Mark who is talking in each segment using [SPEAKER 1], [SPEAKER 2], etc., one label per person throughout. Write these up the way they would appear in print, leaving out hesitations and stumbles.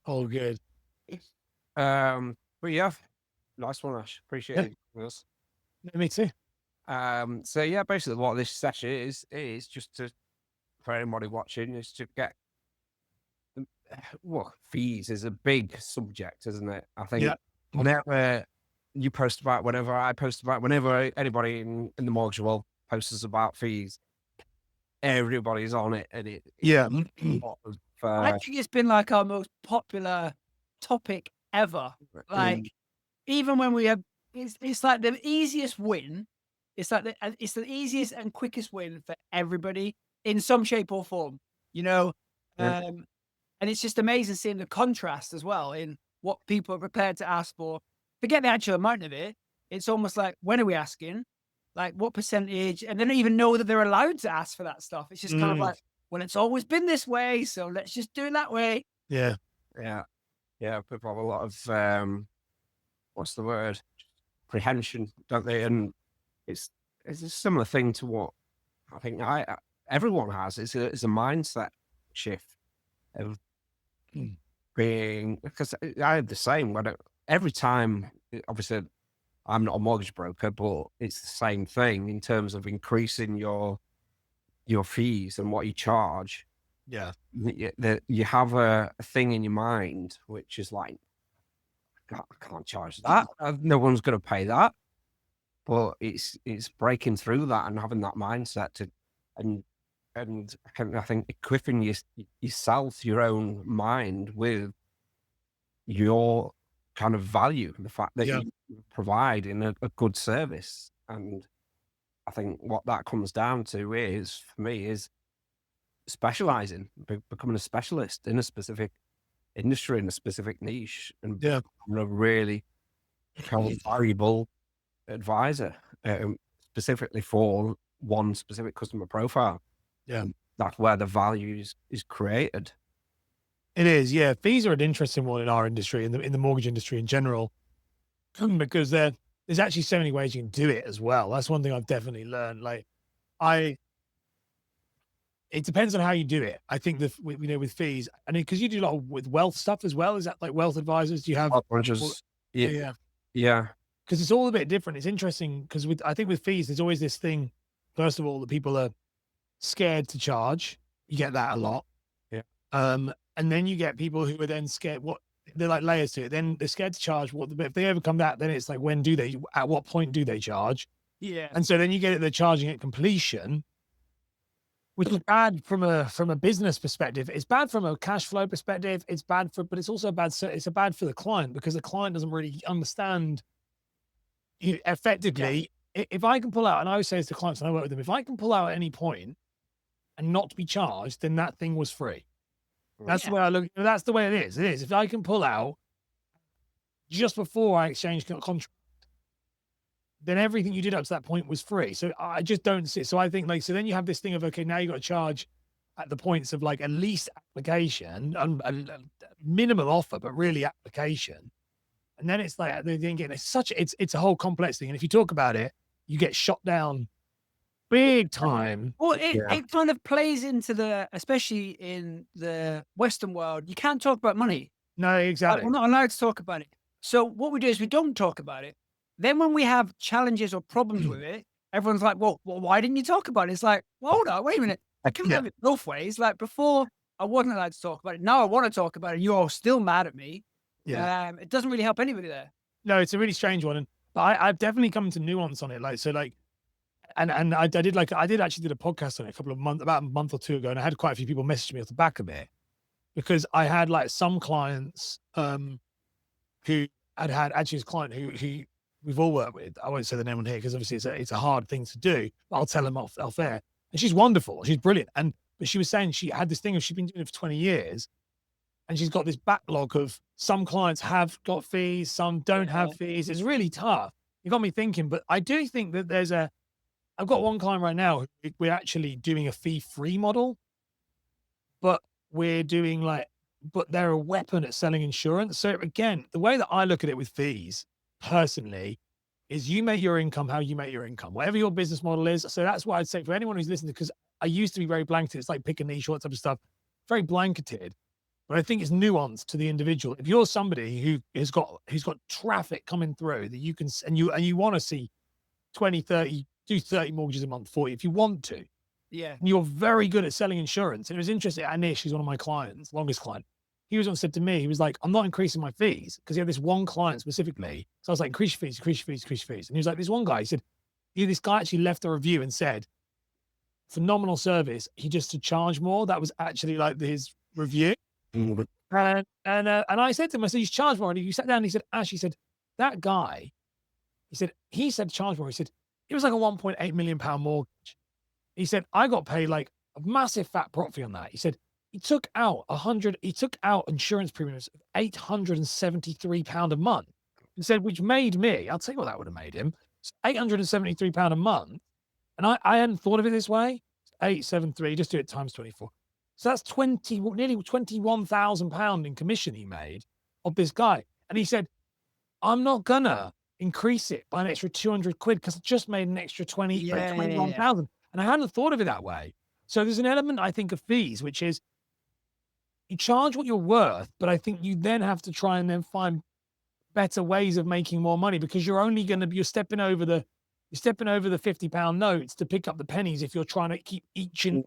[SPEAKER 1] All good.
[SPEAKER 2] But yeah, nice one, Ash. Appreciate
[SPEAKER 1] Yeah,
[SPEAKER 2] it. Yes.
[SPEAKER 1] no, me too.
[SPEAKER 2] So yeah, basically what this session is just to for anybody watching is to get well, fees is a big subject, isn't it? I
[SPEAKER 1] Yeah.
[SPEAKER 2] think whenever you post about, whenever I post about, whenever anybody in the mortgage world posts about fees, everybody's on it, and it's
[SPEAKER 1] Yeah.
[SPEAKER 2] a lot of
[SPEAKER 3] I think it's been like our most popular topic ever.
[SPEAKER 2] mm,
[SPEAKER 3] Like, even when we have, it's like the easiest win. It's like it's the easiest and quickest win for everybody in some shape or form, you know?
[SPEAKER 2] yeah,
[SPEAKER 3] Um, and it's just amazing seeing the contrast as well in what people are prepared to ask for. Forget the actual amount of it. It's almost like, when are we asking? Like, what percentage? And they don't even know that they're allowed to ask for that stuff. It's just kind of
[SPEAKER 1] Mm,
[SPEAKER 3] like, well, it's always been this way, so let's just do it that way.
[SPEAKER 1] yeah.
[SPEAKER 2] yeah, yeah. People have a lot of what's the word? Apprehension, don't they? And it's it's a similar thing to what I think everyone has. It's a mindset shift of
[SPEAKER 1] Mm,
[SPEAKER 2] being because I had the same when every time. Obviously, I'm not a mortgage broker, but it's the same thing in terms of increasing your fees and what you charge.
[SPEAKER 1] yeah.
[SPEAKER 2] That you have a thing in your mind which is like, I can't charge that. No one's going to pay that. But it's breaking through that and having that mindset to and I think equipping yourself, your own mind with your kind of value, the fact that
[SPEAKER 1] Yeah.
[SPEAKER 2] you provide in a good service. And I think what that comes down to is, for me, is specializing, becoming a specialist in a specific industry, in a specific niche, and
[SPEAKER 1] Yeah.
[SPEAKER 2] becoming a really kind of valuable advisor, specifically for one specific customer profile.
[SPEAKER 1] Yeah.
[SPEAKER 2] That's where the value is created.
[SPEAKER 1] It is. Yeah. Fees are an interesting one in our industry, in the mortgage industry in general, because there's actually so many ways you can do it as well. That's one thing I've definitely learned. Like, I, it depends on how you do it. I think with fees, and because you do a lot with wealth stuff as well. Is that like wealth advisors? Do you have?
[SPEAKER 2] Or
[SPEAKER 1] Or,
[SPEAKER 2] just yeah,
[SPEAKER 1] yeah.
[SPEAKER 2] yeah,
[SPEAKER 1] Because it's all a bit different. It's interesting because I think with fees, there's always this thing. First of all, that people are scared to charge. You get that a lot.
[SPEAKER 2] yeah,
[SPEAKER 1] And then you get people who are then scared. What they're like layers to it. Then they're scared to charge. What if they overcome that? Then it's like, when do they? At what point do they charge?
[SPEAKER 3] Yeah.
[SPEAKER 1] And so then you get it. They're charging at completion, which is bad from a business perspective. It's bad from a cash flow perspective. It's bad but it's also bad. So it's a bad for the client because the client doesn't really understand
[SPEAKER 3] Yeah.
[SPEAKER 1] effectively. If I can pull out, and I always say this to clients when I work with them, if I can pull out at any point and not be charged, then that thing was free. That's the
[SPEAKER 3] Yeah.
[SPEAKER 1] way I look. That's the way it is. It is. If I can pull out just before I exchange contract, then everything you did up to that point was free. So I just don't see. So I think so then you have this thing of, okay, now you got to charge at the points of like at least application, minimum offer, but really application. And then it's like again, it's a whole complex thing. And if you talk about it, you get shot down big time.
[SPEAKER 3] Well,
[SPEAKER 2] yeah,
[SPEAKER 3] it kind of plays into especially in the Western world, you can't talk about money.
[SPEAKER 1] No,
[SPEAKER 3] Like,
[SPEAKER 1] exactly.
[SPEAKER 3] we're not allowed to talk about it. So what we do is we don't talk about it. Then when we have challenges or problems with it, everyone's like, well, why didn't you talk about it? It's like, well, hold on, wait a minute. I can't
[SPEAKER 1] Yeah,
[SPEAKER 3] have it both ways. Like, before, I wasn't allowed to talk about it. Now I want to talk about it. You're all still mad at me.
[SPEAKER 1] yeah.
[SPEAKER 3] It doesn't really help anybody there.
[SPEAKER 1] No, it's a really strange one. And but I've definitely come to nuance on it. And I did actually did a podcast on it about a month or two ago, and I had quite a few people message me off the back of it because I had like some clients who had actually his client who we've all worked with. I won't say the name on here because obviously it's a hard thing to do, but I'll tell them off air. And she's wonderful, she's brilliant. But she was saying she had this thing of she's been doing it for 20 years, and she's got this backlog of some clients have got fees, some don't have
[SPEAKER 3] Yeah.
[SPEAKER 1] fees. It's really tough. It got me thinking, but I do think that I've got one client right now. We're actually doing a fee-free model, but we're doing but they're a weapon at selling insurance. So again, the way that I look at it with fees personally is you make your income how you make your income, whatever your business model is. So that's why I'd say for anyone who's listening, because I used to be very blanketed. It's like pick a niche, what type of stuff, very blanketed. but I think it's nuanced to the individual. If you're somebody who's got traffic coming through that you can, and you want to see 20, 30, do 30 mortgages a month, 40, if you want to,
[SPEAKER 3] Yeah.
[SPEAKER 1] and you're very good at selling insurance. And it was interesting. Anish, he's one of my clients, longest client. He was on said to me, he was like, I'm not increasing my fees, because he had this one client specifically. So I was like, increase your fees, increase your fees, increase your fees. And he was like, this one guy, he said, this guy actually left a review and said, phenomenal service. He just to charge more. That was actually like his review. And I said to him, I said, you charge more. And he sat down and he said, Ash, he said, that guy, he said charge more. He said, it was like a 1.8 million pound mortgage. He said, I got paid like a massive fat prop fee on that. He said, he took out insurance premiums of £873 a month. He said, which made me, I'll tell you what that would have made him, £873 a month. And I hadn't thought of it this way. 873, just do it times 24. So that's nearly £21,000 in commission he made of this guy. And he said, I'm not gonna increase it by an extra 200 quid because I just made an extra 21,000. And I hadn't thought of it that way. So there's an element, I think, of fees, which is you charge what you're worth, but I think you then have to try and then find better ways of making more money, because you're stepping over the £50 notes to pick up the pennies if you're trying to keep inching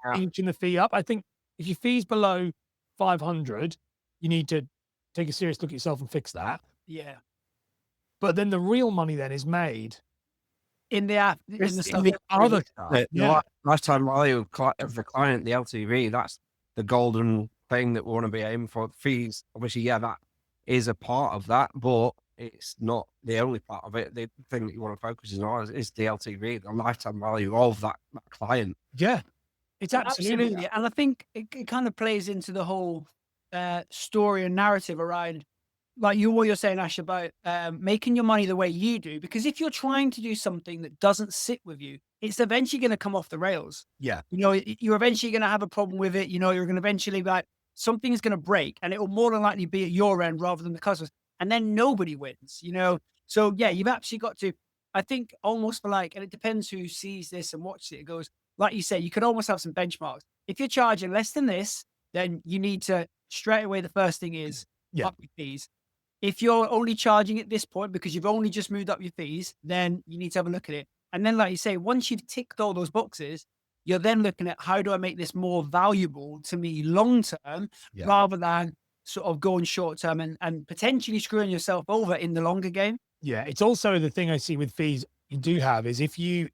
[SPEAKER 1] the fee up. I think if your fee's below 500, you need to take a serious look at yourself and fix that.
[SPEAKER 3] Yeah.
[SPEAKER 1] But then the real money then is made
[SPEAKER 3] in the
[SPEAKER 1] other stuff.
[SPEAKER 2] The lifetime value of the client, the LTV, that's the golden thing that we want to be aiming for. Fees, obviously, that is a part of that, but it's not the only part of it. The thing that you want to focus on is the LTV, the lifetime value of that client.
[SPEAKER 1] Yeah, it's absolutely.
[SPEAKER 3] And I think it kind of plays into the whole story and narrative around, like what you're saying, Ash, about making your money the way you do. Because if you're trying to do something that doesn't sit with you, it's eventually going to come off the rails.
[SPEAKER 1] Yeah.
[SPEAKER 3] You're eventually going to have a problem with it. You're going to eventually something's going to break, and it will more than likely be at your end rather than the customer's. And then nobody wins, So yeah, you've actually got to, I think, almost for and it depends who sees this and watches it. It goes, like you say, you could almost have some benchmarks. If you're charging less than this, then you need to straight away, the first thing is up your fees. If you're only charging at this point because you've only just moved up your fees, then you need to have a look at it. And then, like you say, once you've ticked all those boxes, you're then looking at how do I make this more valuable to me long term, rather than sort of going short term and potentially screwing yourself over in the longer game.
[SPEAKER 1] Yeah, it's also the thing I see with fees you do have is if you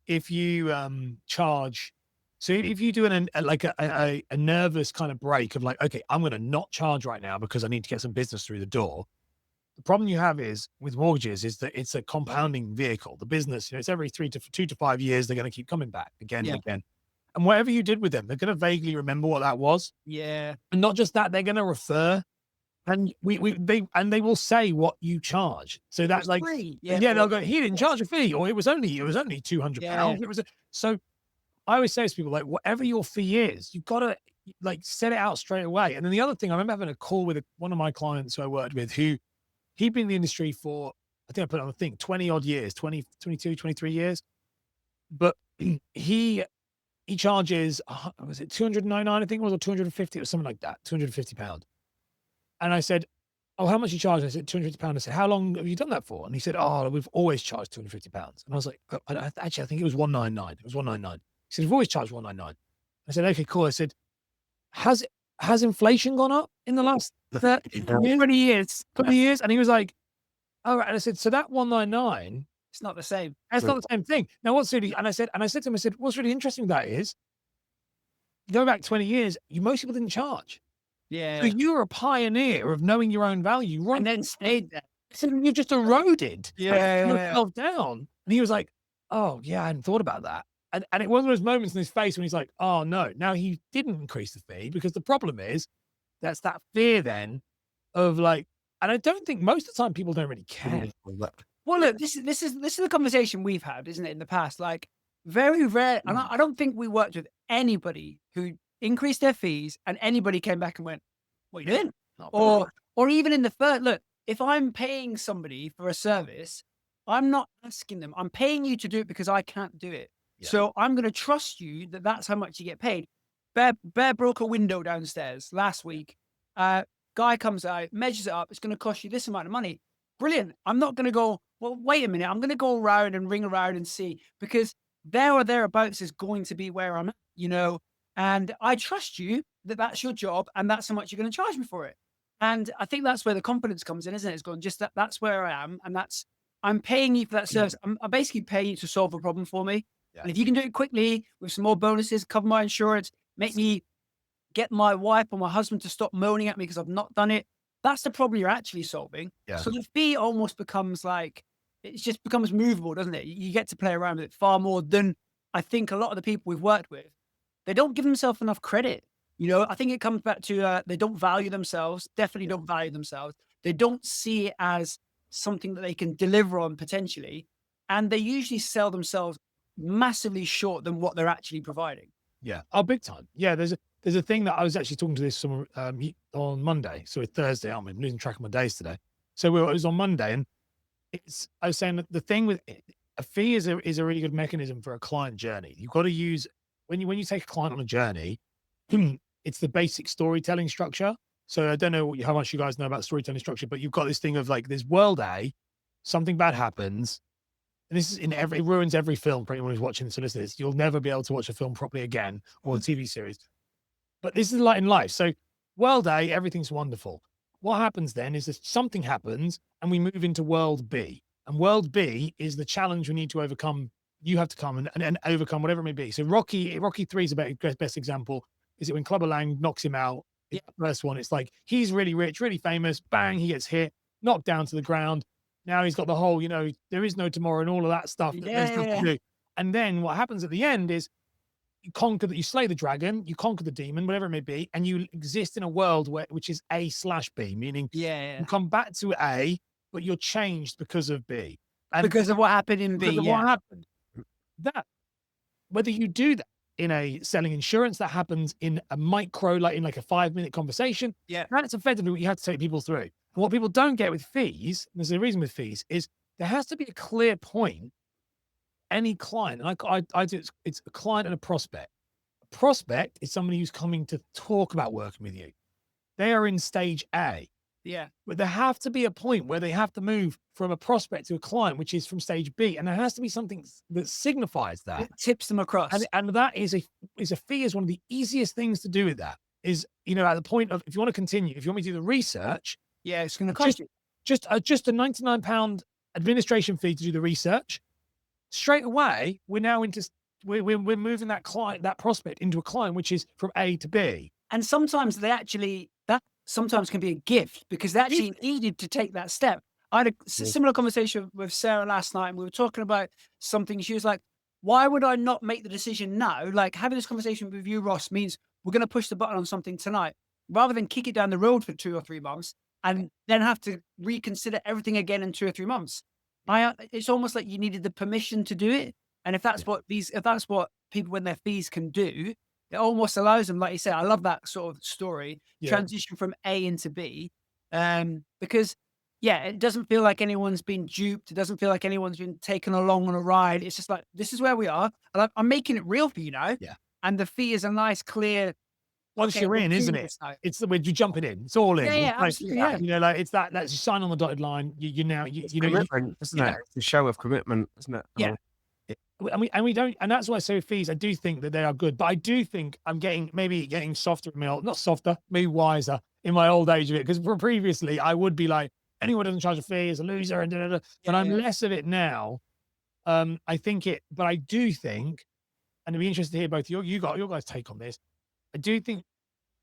[SPEAKER 1] charge. So if you do a nervous kind of break of like, okay, I'm going to not charge right now because I need to get some business through the door. The problem you have is with mortgages is that it's a compounding vehicle. The business, it's every 2 to 5 years, they're going to keep coming back again and again. And whatever you did with them, they're going to vaguely remember what that was.
[SPEAKER 3] Yeah.
[SPEAKER 1] And not just that, they're going to refer. And they will say what you charge. So that's like, they'll go, he didn't charge a fee, or it was only £200. It was so I always say to people, like, whatever your fee is, you've got to set it out straight away. And then the other thing, I remember having a call with one of my clients who I worked with, who he'd been in the industry for, I think I put on the thing, 20 odd years, 22, 23 years. But he charges, was it 299, I think it was, or 250 or something like that, £250. And I said, oh, how much you charge? I said, £250. I said, how long have you done that for? And he said, oh, we've always charged £250. And I was like, actually, I think it was 199. It was 199. He said, we've always charged 199. I said, okay, cool. I said, has inflation gone up in the last 20 years? And he was like, all right. And I said, so that 199,
[SPEAKER 3] it's not the same.
[SPEAKER 1] It's not the same thing. Now, what's really, and I said to him, what's really interesting about that is, go back 20 years, most people didn't charge.
[SPEAKER 3] Yeah.
[SPEAKER 1] So you were a pioneer of knowing your own value, right?
[SPEAKER 3] And then stayed there.
[SPEAKER 1] So you just eroded yourself
[SPEAKER 3] Yeah.
[SPEAKER 1] down. And he was like, oh, yeah, I hadn't thought about that. And it was one of those moments in his face when he's like, oh, no. Now, he didn't increase the fee because the problem is that's that fear then of and I don't think most of the time people don't really care.
[SPEAKER 3] Well, look, this is the conversation we've had, isn't it, in the past? Very rare. And I don't think we worked with anybody who increased their fees and anybody came back and went, what are you doing? Or even in the first, look, if I'm paying somebody for a service, I'm not asking them. I'm paying you to do it because I can't do it. Yeah. So I'm going to trust you that that's how much you get paid. Bear broke a window downstairs last week. guy comes out, measures it up. It's going to cost you this amount of money. Brilliant. I'm not going to go, well, wait a minute. I'm going to go around and ring around and see, because there or thereabouts is going to be where I'm at, and I trust you that that's your job and that's how much you're going to charge me for it. And I think that's where the confidence comes in, isn't it? It's going, just that's where I am. And I'm paying you for that service. I'm basically paying you to solve a problem for me.
[SPEAKER 1] Yeah.
[SPEAKER 3] And if you can do it quickly with some more bonuses, cover my insurance, make me get my wife or my husband to stop moaning at me because I've not done it, that's the problem you're actually solving.
[SPEAKER 1] Yeah.
[SPEAKER 3] So the fee almost becomes like, it just becomes movable, doesn't it? You get to play around with it far more than I think a lot of the people we've worked with. They don't give themselves enough credit. I think it comes back to they don't value themselves, definitely don't value themselves. They don't see it as something that they can deliver on potentially. And they usually sell themselves massively short than what they're actually providing.
[SPEAKER 1] Yeah. Oh, big time. Yeah. There's a thing that I was actually talking to this someone on Monday. So it's Thursday. I'm losing track of my days today. So it was on Monday, and I was saying that the thing with a fee is a really good mechanism for a client journey. You've got to use when you take a client on a journey, it's the basic storytelling structure. So I don't know how much you guys know about storytelling structure, but you've got this thing of like, there's world A, something bad happens. And this is it ruins every film for anyone who's watching this or listening to this. You'll never be able to watch a film properly again, or a TV series. But this is like in life. So world A, everything's wonderful. What happens then is that something happens and we move into world B. And world B is the challenge we need to overcome. You have to come and overcome whatever it may be. So Rocky 3 is the best example. Is it when Clubber Lang knocks him out?
[SPEAKER 3] Yeah.
[SPEAKER 1] The first one, it's like he's really rich, really famous. Bang, he gets hit, knocked down to the ground. Now he's got the whole, there is no tomorrow and all of that stuff. There's stuff to do. And then what happens at the end is you slay the dragon, you conquer the demon, whatever it may be, and you exist in a world which is A/B, meaning you come back to A, but you're changed because of B. And
[SPEAKER 3] because of what happened in B.
[SPEAKER 1] because of what happened. That, whether you do that in a selling insurance, that happens in a micro, like in like a 5-minute conversation.
[SPEAKER 3] Yeah.
[SPEAKER 1] That's effectively what you have to take people through. And what people don't get with fees, and there's a reason with fees, is there has to be a clear point. Any client, and I do, it's a client and a prospect. A prospect is somebody who's coming to talk about working with you. They are in stage A.
[SPEAKER 3] Yeah.
[SPEAKER 1] But there have to be a point where they have to move from a prospect to a client, which is from stage B. And there has to be something that signifies that.
[SPEAKER 3] It tips them across.
[SPEAKER 1] And that is a fee is one of the easiest things to do with that. Is, at the point of, if you want to continue, if you want me to do the research,
[SPEAKER 3] yeah, it's going to cost you.
[SPEAKER 1] Just a £99 administration fee to do the research. Straight away, we're now we're moving that client, that prospect, into a client, which is from A to B.
[SPEAKER 3] And sometimes that sometimes can be a gift, because they actually needed to take that step. I had a similar conversation with Sarah last night, and we were talking about something. She was like, why would I not make the decision now? Like, having this conversation with you, Ross, means we're going to push the button on something tonight, rather than kick it down the road for 2 or 3 months and then have to reconsider everything again in 2 or 3 months. It's almost like you needed the permission to do it. And if that's what people when their fees can do, it almost allows them, like you said, I love that sort of story, transition from A into B. Because it doesn't feel like anyone's been duped. It doesn't feel like anyone's been taken along on a ride. It's just like, this is where we are. And I'm making it real for you now.
[SPEAKER 1] Yeah.
[SPEAKER 3] And the fee is a nice, clear.
[SPEAKER 1] Once you're in, isn't it? It's the way you're jumping in. It's all in.
[SPEAKER 3] Yeah, absolutely. Yeah.
[SPEAKER 1] Like it's that's you sign on the dotted line.
[SPEAKER 2] Commitment, isn't it? It's a show of commitment, isn't it?
[SPEAKER 3] Yeah.
[SPEAKER 1] And we don't, and that's why I say with fees, I do think that they are good, but I do think I'm getting softer in my not softer, maybe wiser in my old age of it. Because previously I would be like, anyone who doesn't charge a fee is a loser, and but I'm less of it now. But I do think, and I'd be interested to hear both your guys' take on this. I do think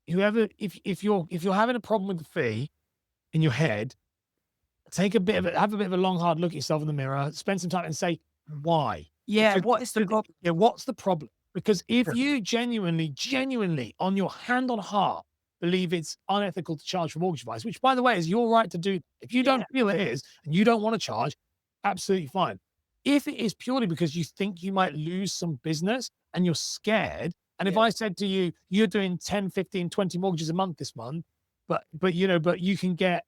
[SPEAKER 1] if you're having a problem with the fee in your head, have a bit of a long, hard look at yourself in the mirror, spend some time and say, why?
[SPEAKER 3] Yeah. What is the problem?
[SPEAKER 1] Yeah. What's the problem? Because if you genuinely on your hand on heart believe it's unethical to charge for mortgage advice, which by the way is your right to do. If you don't feel it is and you don't want to charge, absolutely fine. If it is purely because you think you might lose some business and you're scared, and if I said to you, you're doing 10, 15, 20 mortgages a month this month, but you can get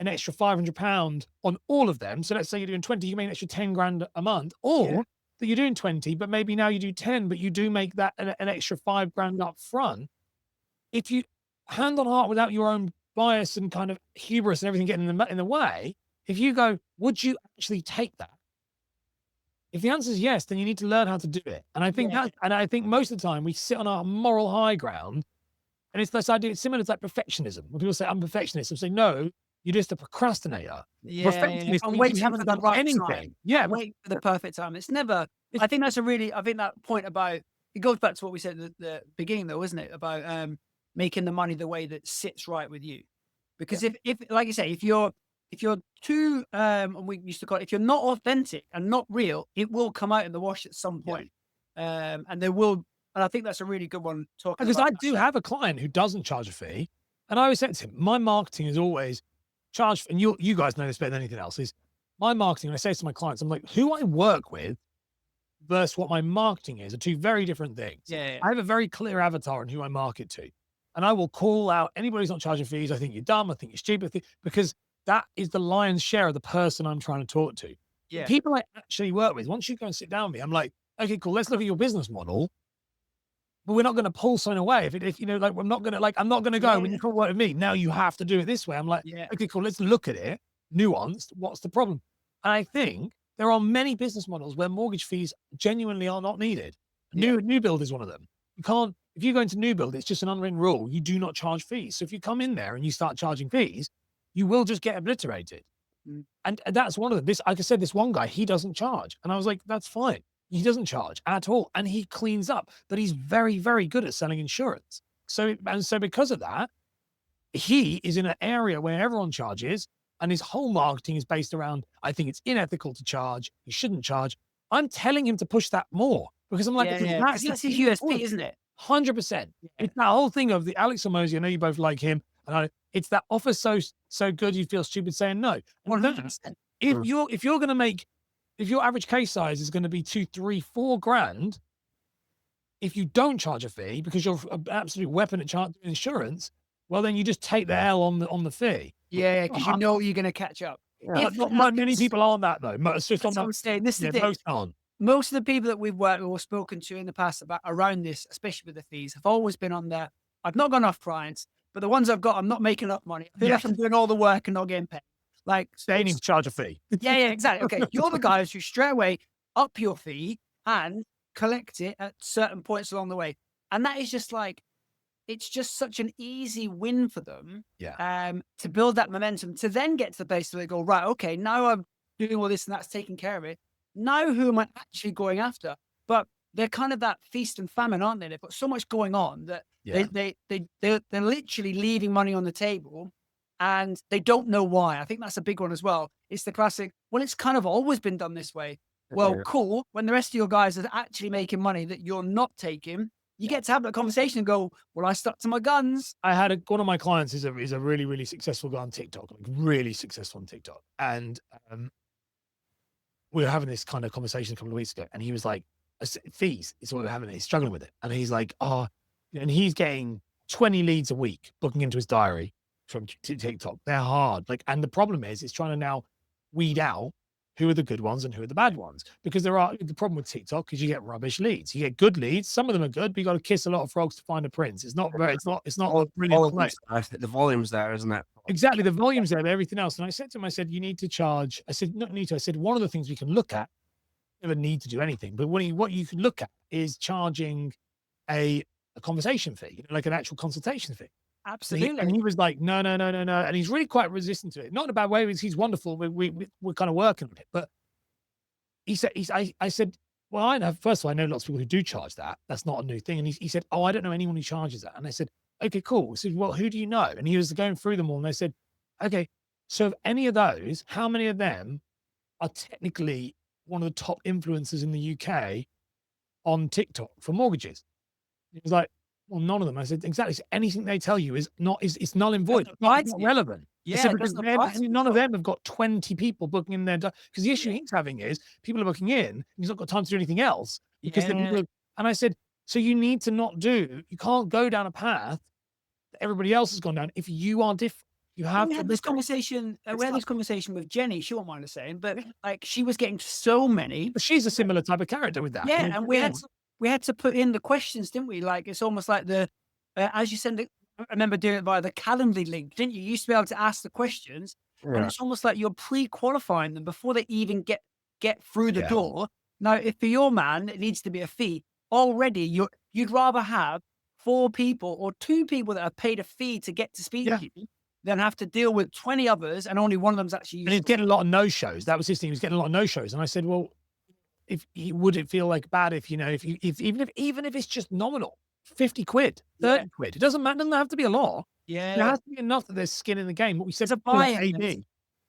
[SPEAKER 1] an extra £500 on all of them. So let's say you're doing 20, you make an extra 10 grand a month, or that you're doing 20, but maybe now you do 10, but you do make that an extra 5 grand up front. If you hand on heart without your own bias and kind of hubris and everything getting in the way, if you go, would you actually take that? If the answer is yes, then you need to learn how to do it. And I think
[SPEAKER 3] Yeah.
[SPEAKER 1] and I think most of the time we sit on our moral high ground, and it's this idea. It's similar to like perfectionism. When people say I'm a perfectionist, I'm saying no, you're just a procrastinator.
[SPEAKER 3] Yeah.
[SPEAKER 1] Perfectionist
[SPEAKER 3] I'm
[SPEAKER 1] means
[SPEAKER 3] waiting
[SPEAKER 1] you
[SPEAKER 3] for
[SPEAKER 1] haven't
[SPEAKER 3] the
[SPEAKER 1] done
[SPEAKER 3] right
[SPEAKER 1] anything.
[SPEAKER 3] time.
[SPEAKER 1] Yeah,
[SPEAKER 3] Wait for the perfect time. It's never. I think that's I think that point about it goes back to what we said at the beginning, though, isn't it? About making the money the way that sits right with you. Because if like you say, if you're too and we used to call it, if you're not authentic and not real, it will come out in the wash at some point. And there will, and I think that's a really good one talking
[SPEAKER 1] because
[SPEAKER 3] about
[SPEAKER 1] I
[SPEAKER 3] that.
[SPEAKER 1] do have a client who doesn't charge a fee, and I always say to him, my marketing is always charge. And you guys know this better than anything else. Is my marketing. When I say this to my clients, I'm like, who I work with versus what my marketing is are two very different things.
[SPEAKER 3] Yeah.
[SPEAKER 1] I have a very clear avatar on who I market to. And I will call out anybody who's not charging fees. I think you're dumb. I think you're stupid. Because that is the lion's share of the person I'm trying to talk to.
[SPEAKER 3] Yeah.
[SPEAKER 1] People I actually work with, once you go and sit down with me, I'm like, okay, cool. Let's look at your business model. But we're not going to pull something away. If you know, like, I'm not going to go, when you come work with me, now you have to do it this way. I'm like,
[SPEAKER 3] Yeah.
[SPEAKER 1] okay, cool. Let's look at it. Nuanced. What's the problem? And I think there are many business models where mortgage fees genuinely are not needed. New build is one of them. You can't, if you go into new build, it's just an unwritten rule. You do not charge fees. So if you come in there and you start charging fees, you will just get obliterated. And that's one of them. Like I said, this one guy, he doesn't charge. And I was like, that's fine. He doesn't charge at all. And he cleans up, but he's very, very good at selling insurance. So because of that, he is in an area where everyone charges, and his whole marketing is based around, I think it's unethical to charge. You shouldn't charge. I'm telling him to push that more because I'm like,
[SPEAKER 3] That's his USP, isn't it?
[SPEAKER 1] 100%. It's that whole thing of the Alex Hormozy. I know you both like him. And it's that offer so good you feel stupid saying no.
[SPEAKER 3] 100%.
[SPEAKER 1] If you're going to make, if your average case size is going to be 2, 3, 4 grand, if you don't charge a fee because you're an absolute weapon at charging insurance, well, then you just take the L on the fee.
[SPEAKER 3] Yeah, because you know you're going to catch up.
[SPEAKER 1] Not many people aren't that though. It's just
[SPEAKER 3] That's what I'm saying. This is the thing.
[SPEAKER 1] most aren't.
[SPEAKER 3] Most of the people that we've worked with or spoken to in the past about around this, especially with the fees, have always been on there. I've not got enough clients, but the ones I've got, I'm not making enough money. I feel like I'm doing all the work and not getting paid. Like,
[SPEAKER 1] they need to charge a fee.
[SPEAKER 3] Yeah, exactly. Okay, you're the guys who straight away up your fee and collect it at certain points along the way, and that is just like, it's just such an easy win for them. To build that momentum to then get to the place where they go, right, okay, now I'm doing all this and that's taking care of it. Now who am I actually going after? But they're kind of that feast and famine, aren't they? They've got so much going on that they're literally leaving money on the table and they don't know why. I think that's a big one as well. It's the classic, well, it's kind of always been done this way. Well, cool. When the rest of your guys are actually making money that you're not taking, you get to have that conversation and go, well, I stuck to my guns.
[SPEAKER 1] I had one of my clients is a really, really successful guy on TikTok, like really successful on TikTok. And we were having this kind of conversation a couple of weeks ago, and he was like, fees is what we were having. He's struggling with it. And he's like, and he's getting 20 leads a week booking into his diary from TikTok. They're hard. And the problem is, it's trying to now weed out who are the good ones and who are the bad ones. Because the problem with TikTok is you get rubbish leads. You get good leads. Some of them are good, but you got to kiss a lot of frogs to find a prince. It's not a brilliant place.
[SPEAKER 2] The volume's there, isn't it?
[SPEAKER 1] Exactly. The volume's there, but everything else. And I said to him, you need to charge. I said, not need to. I said, one of the things we can look at, never need to do anything, but what you can look at is charging a conversation fee, like an actual consultation fee.
[SPEAKER 3] Absolutely.
[SPEAKER 1] And he was like, no. And he's really quite resistant to it. Not in a bad way. He's wonderful. We're kind of working on it. But I said, well, first of all, I know lots of people who do charge that. That's not a new thing. And he said, oh, I don't know anyone who charges that. And I said, okay, cool. I said, well, who do you know? And he was going through them all. And I said, okay, so of any of those, how many of them are technically one of the top influencers in the UK on TikTok for mortgages? He was like, well, none of them. I said, exactly. So anything they tell you is null and void. It's not relevant.
[SPEAKER 3] Yeah,
[SPEAKER 1] because none of them have got 20 people booking in there. Because the issue he's having is people are booking in, and he's not got time to do anything else. Because and I said, so you need to you can't go down a path that everybody else has gone down if you are different. You have
[SPEAKER 3] we had this conversation. We had this conversation with Jenny. She won't mind us saying, but she was getting so many.
[SPEAKER 1] But she's a similar type of character with that.
[SPEAKER 3] Yeah, and we had to put in the questions, didn't we? Like, it's almost like as you send I remember doing it via the Calendly link, didn't you? You used to be able to ask the questions, and
[SPEAKER 2] Yeah.
[SPEAKER 3] it's almost like you're pre-qualifying them before they even get through the
[SPEAKER 1] Yeah.
[SPEAKER 3] door. Now, if for your man, it needs to be a fee. Already, you'd rather have 4 people or 2 people that have paid a fee to get to speak
[SPEAKER 1] Yeah.
[SPEAKER 3] to you than have to deal with 20 others and only one of them's actually
[SPEAKER 1] And he's
[SPEAKER 3] useful.
[SPEAKER 1] getting a lot of no-shows. That was his thing. He was getting a lot of no-shows. And I said, well, would it feel like bad if, even if it's just nominal, 50 quid, 30 quid, it doesn't matter. It doesn't have to be a lot. There
[SPEAKER 3] Yeah.
[SPEAKER 1] has to be enough that there's skin in the game. What we said
[SPEAKER 3] It's a
[SPEAKER 1] before, like
[SPEAKER 3] buy-in.
[SPEAKER 1] AB.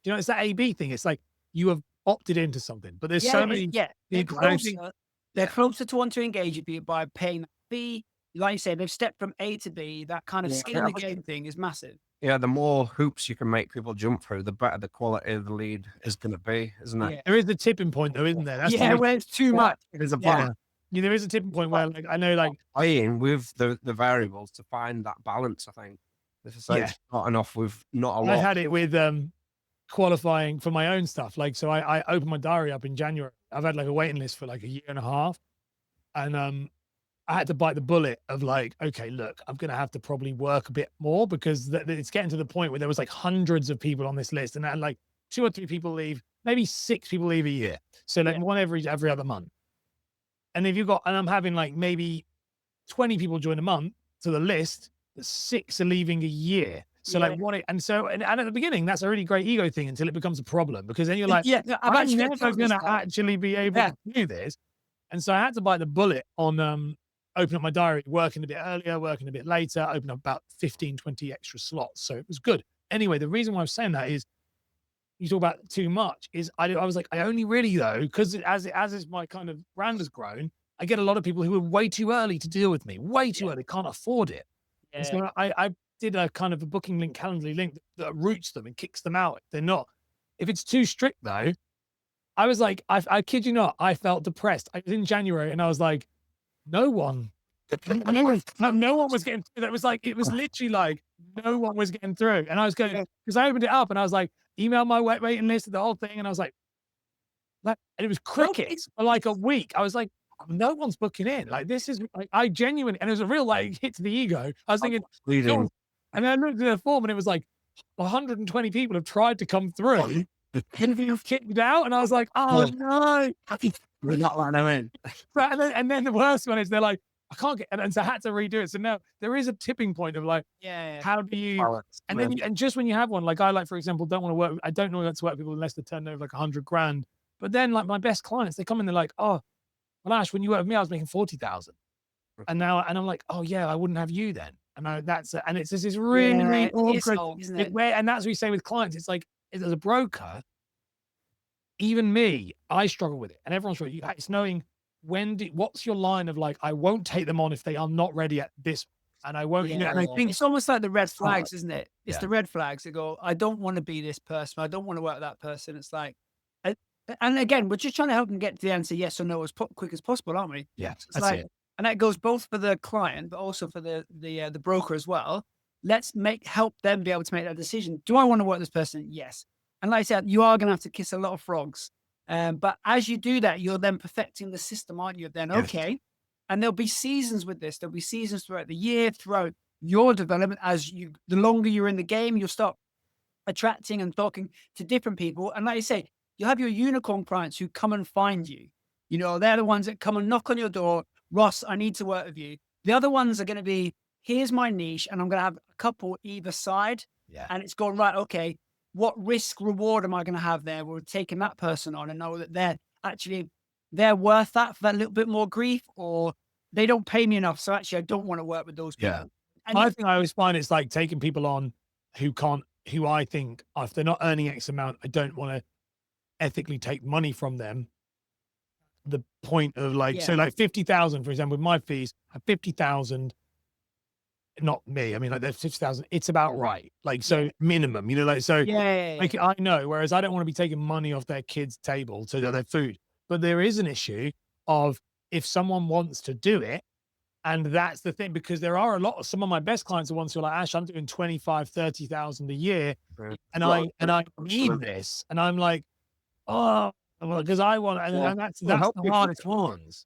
[SPEAKER 1] It's that AB thing. It's like you have opted into something, but there's so many
[SPEAKER 3] They're
[SPEAKER 1] people. I don't think,
[SPEAKER 3] closer. They're closer to want to engage with you by paying that fee. Like you said, they've stepped from A to B. That kind of
[SPEAKER 2] Yeah.
[SPEAKER 3] skin in the game thing is massive.
[SPEAKER 2] Yeah, the more hoops you can make people jump through, the better the quality of the lead is going to be, isn't it?
[SPEAKER 3] Yeah.
[SPEAKER 1] there is a tipping point though, isn't there? That's
[SPEAKER 3] Yeah,
[SPEAKER 1] the
[SPEAKER 3] where it's too much.
[SPEAKER 2] There's a
[SPEAKER 3] Yeah.
[SPEAKER 2] balance.
[SPEAKER 1] Yeah, there is a tipping point where, like, I know, like,
[SPEAKER 2] Playing with the variables to find that balance. I think if I say
[SPEAKER 1] Yeah.
[SPEAKER 2] it's not enough with not a
[SPEAKER 1] I
[SPEAKER 2] lot.
[SPEAKER 1] had it with qualifying for my own stuff. Like, so I opened my diary up in January. I've had like a waiting list for like a year and a half, and I had to bite the bullet of like, okay, look, I'm gonna have to probably work a bit more because it's getting to the point where there was like hundreds of people on this list, and then like 2 or 3 people leave, maybe 6 people leave a year, so like one every other month. And if you've got, and I'm having like maybe 20 people join a month to the list, 6 are leaving a year. So like and at the beginning, that's a really great ego thing until it becomes a problem, because then you're like,
[SPEAKER 3] I'm
[SPEAKER 1] I'm never gonna actually be able to do this. And so I had to bite the bullet on open up my diary, working a bit earlier, working a bit later, open up about 15, 20 extra slots. So it was good. Anyway, the reason why I'm saying that is, you talk about too much, is I was like, I only really though, because as is my kind of brand has grown, I get a lot of people who are way too early to deal with me, way too early, can't afford it. And so I did a kind of a booking link, Calendly link that roots them and kicks them out if they're not. If it's too strict though, I was like, I kid you not, I felt depressed. I was in January and I was like, no one was getting through. That was like, it was literally like no one was getting through. And I was going, because I opened it up and I was like, email my waiting list, the whole thing. And I was like, and it was crickets for like a week. I was like, no one's booking in. Like, this is like, I genuinely, and it was a real like hit to the ego. I was thinking, no, and then I looked at the form and it was like 120 people have tried to come through. And you've kicked out. And I was like, oh no,
[SPEAKER 2] We're not letting them in.
[SPEAKER 1] and then the worst one is they're like, I can't get, and so I had to redo it. So now there is a tipping point of like, how do you, and then and just when you have one, like I, like, for example, don't want to work, I don't know how to work with people unless they turn over like 100 grand. But then like my best clients, they come in, they're like, oh, well, Ash, when you work with me, I was making 40,000. And now, and I'm like, oh yeah, I wouldn't have you then. And and it's just this really awkward,
[SPEAKER 3] isn't it?
[SPEAKER 1] and that's what we say with clients. It's like, as a broker, even me, I struggle with it, and everyone's struggling. It's knowing what's your line of like, I won't take them on if they are not ready at this, and I won't. And I think
[SPEAKER 3] it's almost like the red flags, isn't it? It's
[SPEAKER 1] Yeah.
[SPEAKER 3] the red flags that go, I don't want to be this person. I don't want to work with that person. It's like, and again, we're just trying to help them get to the answer yes or no as quick as possible, aren't we?
[SPEAKER 1] Yeah,
[SPEAKER 3] It's
[SPEAKER 1] that's
[SPEAKER 3] like,
[SPEAKER 1] it.
[SPEAKER 3] and that goes both for the client, but also for the broker as well. Let's help them be able to make that decision. Do I want to work with this person? Yes. And like I said, you are going to have to kiss a lot of frogs. But as you do that, you're then perfecting the system, aren't you? Then, okay. And there'll be seasons with this. There'll be seasons throughout the year, throughout your development. The longer you're in the game, you'll start attracting and talking to different people. And like you say, you'll have your unicorn clients who come and find you. You know, they're the ones that come and knock on your door. Ross, I need to work with you. The other ones are going to be, here's my niche, and I'm going to have a couple either side.
[SPEAKER 1] Yeah.
[SPEAKER 3] And it's going, right, okay, what risk reward am I going to have there? We're taking that person on and know that they're worth that for that little bit more grief, or they don't pay me enough. So actually, I don't want to work with those people.
[SPEAKER 1] Yeah.
[SPEAKER 3] And
[SPEAKER 1] I think I always find it's like taking people on who I think, if they're not earning X amount, I don't want to ethically take money from them. The point of like, so like 50,000, for example, with my fees, at 50,000, not me. I mean, like there's 50,000, it's about right. Like, so minimum, you know, like, so like, I know, whereas I don't want to be taking money off their kids' table to their food, but there is an issue of if someone wants to do it. And that's the thing, because there are some of my best clients are ones who are like, Ash, I'm doing 25, 30,000 a year. And I need this. And I'm like, oh, well, because I want, and that's the hardest ones.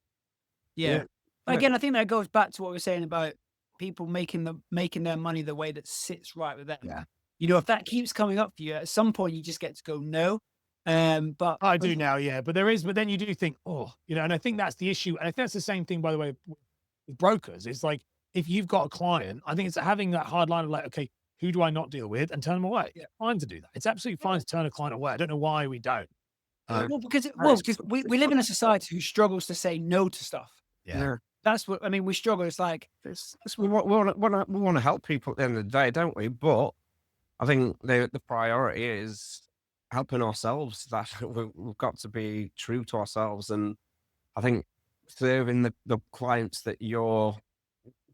[SPEAKER 3] Yeah. But again, I think that goes back to what we were saying about people making their money the way that sits right with them.
[SPEAKER 1] Yeah.
[SPEAKER 3] You know, if that keeps coming up for you, at some point you just get to go no. But
[SPEAKER 1] I do now, yeah. But then you do think, oh, and I think that's the issue. And I think that's the same thing, by the way, with brokers. It's like, if you've got a client, I think it's having that hard line of like, okay, who do I not deal with and turn them away?
[SPEAKER 3] Yeah.
[SPEAKER 1] It's fine to do that. It's absolutely fine to turn a client away. I don't know why we don't.
[SPEAKER 3] Well, because
[SPEAKER 2] it's-
[SPEAKER 3] we live in a society who struggles to say no to stuff.
[SPEAKER 1] Yeah.
[SPEAKER 3] That's what I mean. We struggle. It's like
[SPEAKER 2] we want to help people at the end of the day, don't we? But I think the priority is helping ourselves. That we've got to be true to ourselves, and I think serving the clients that you're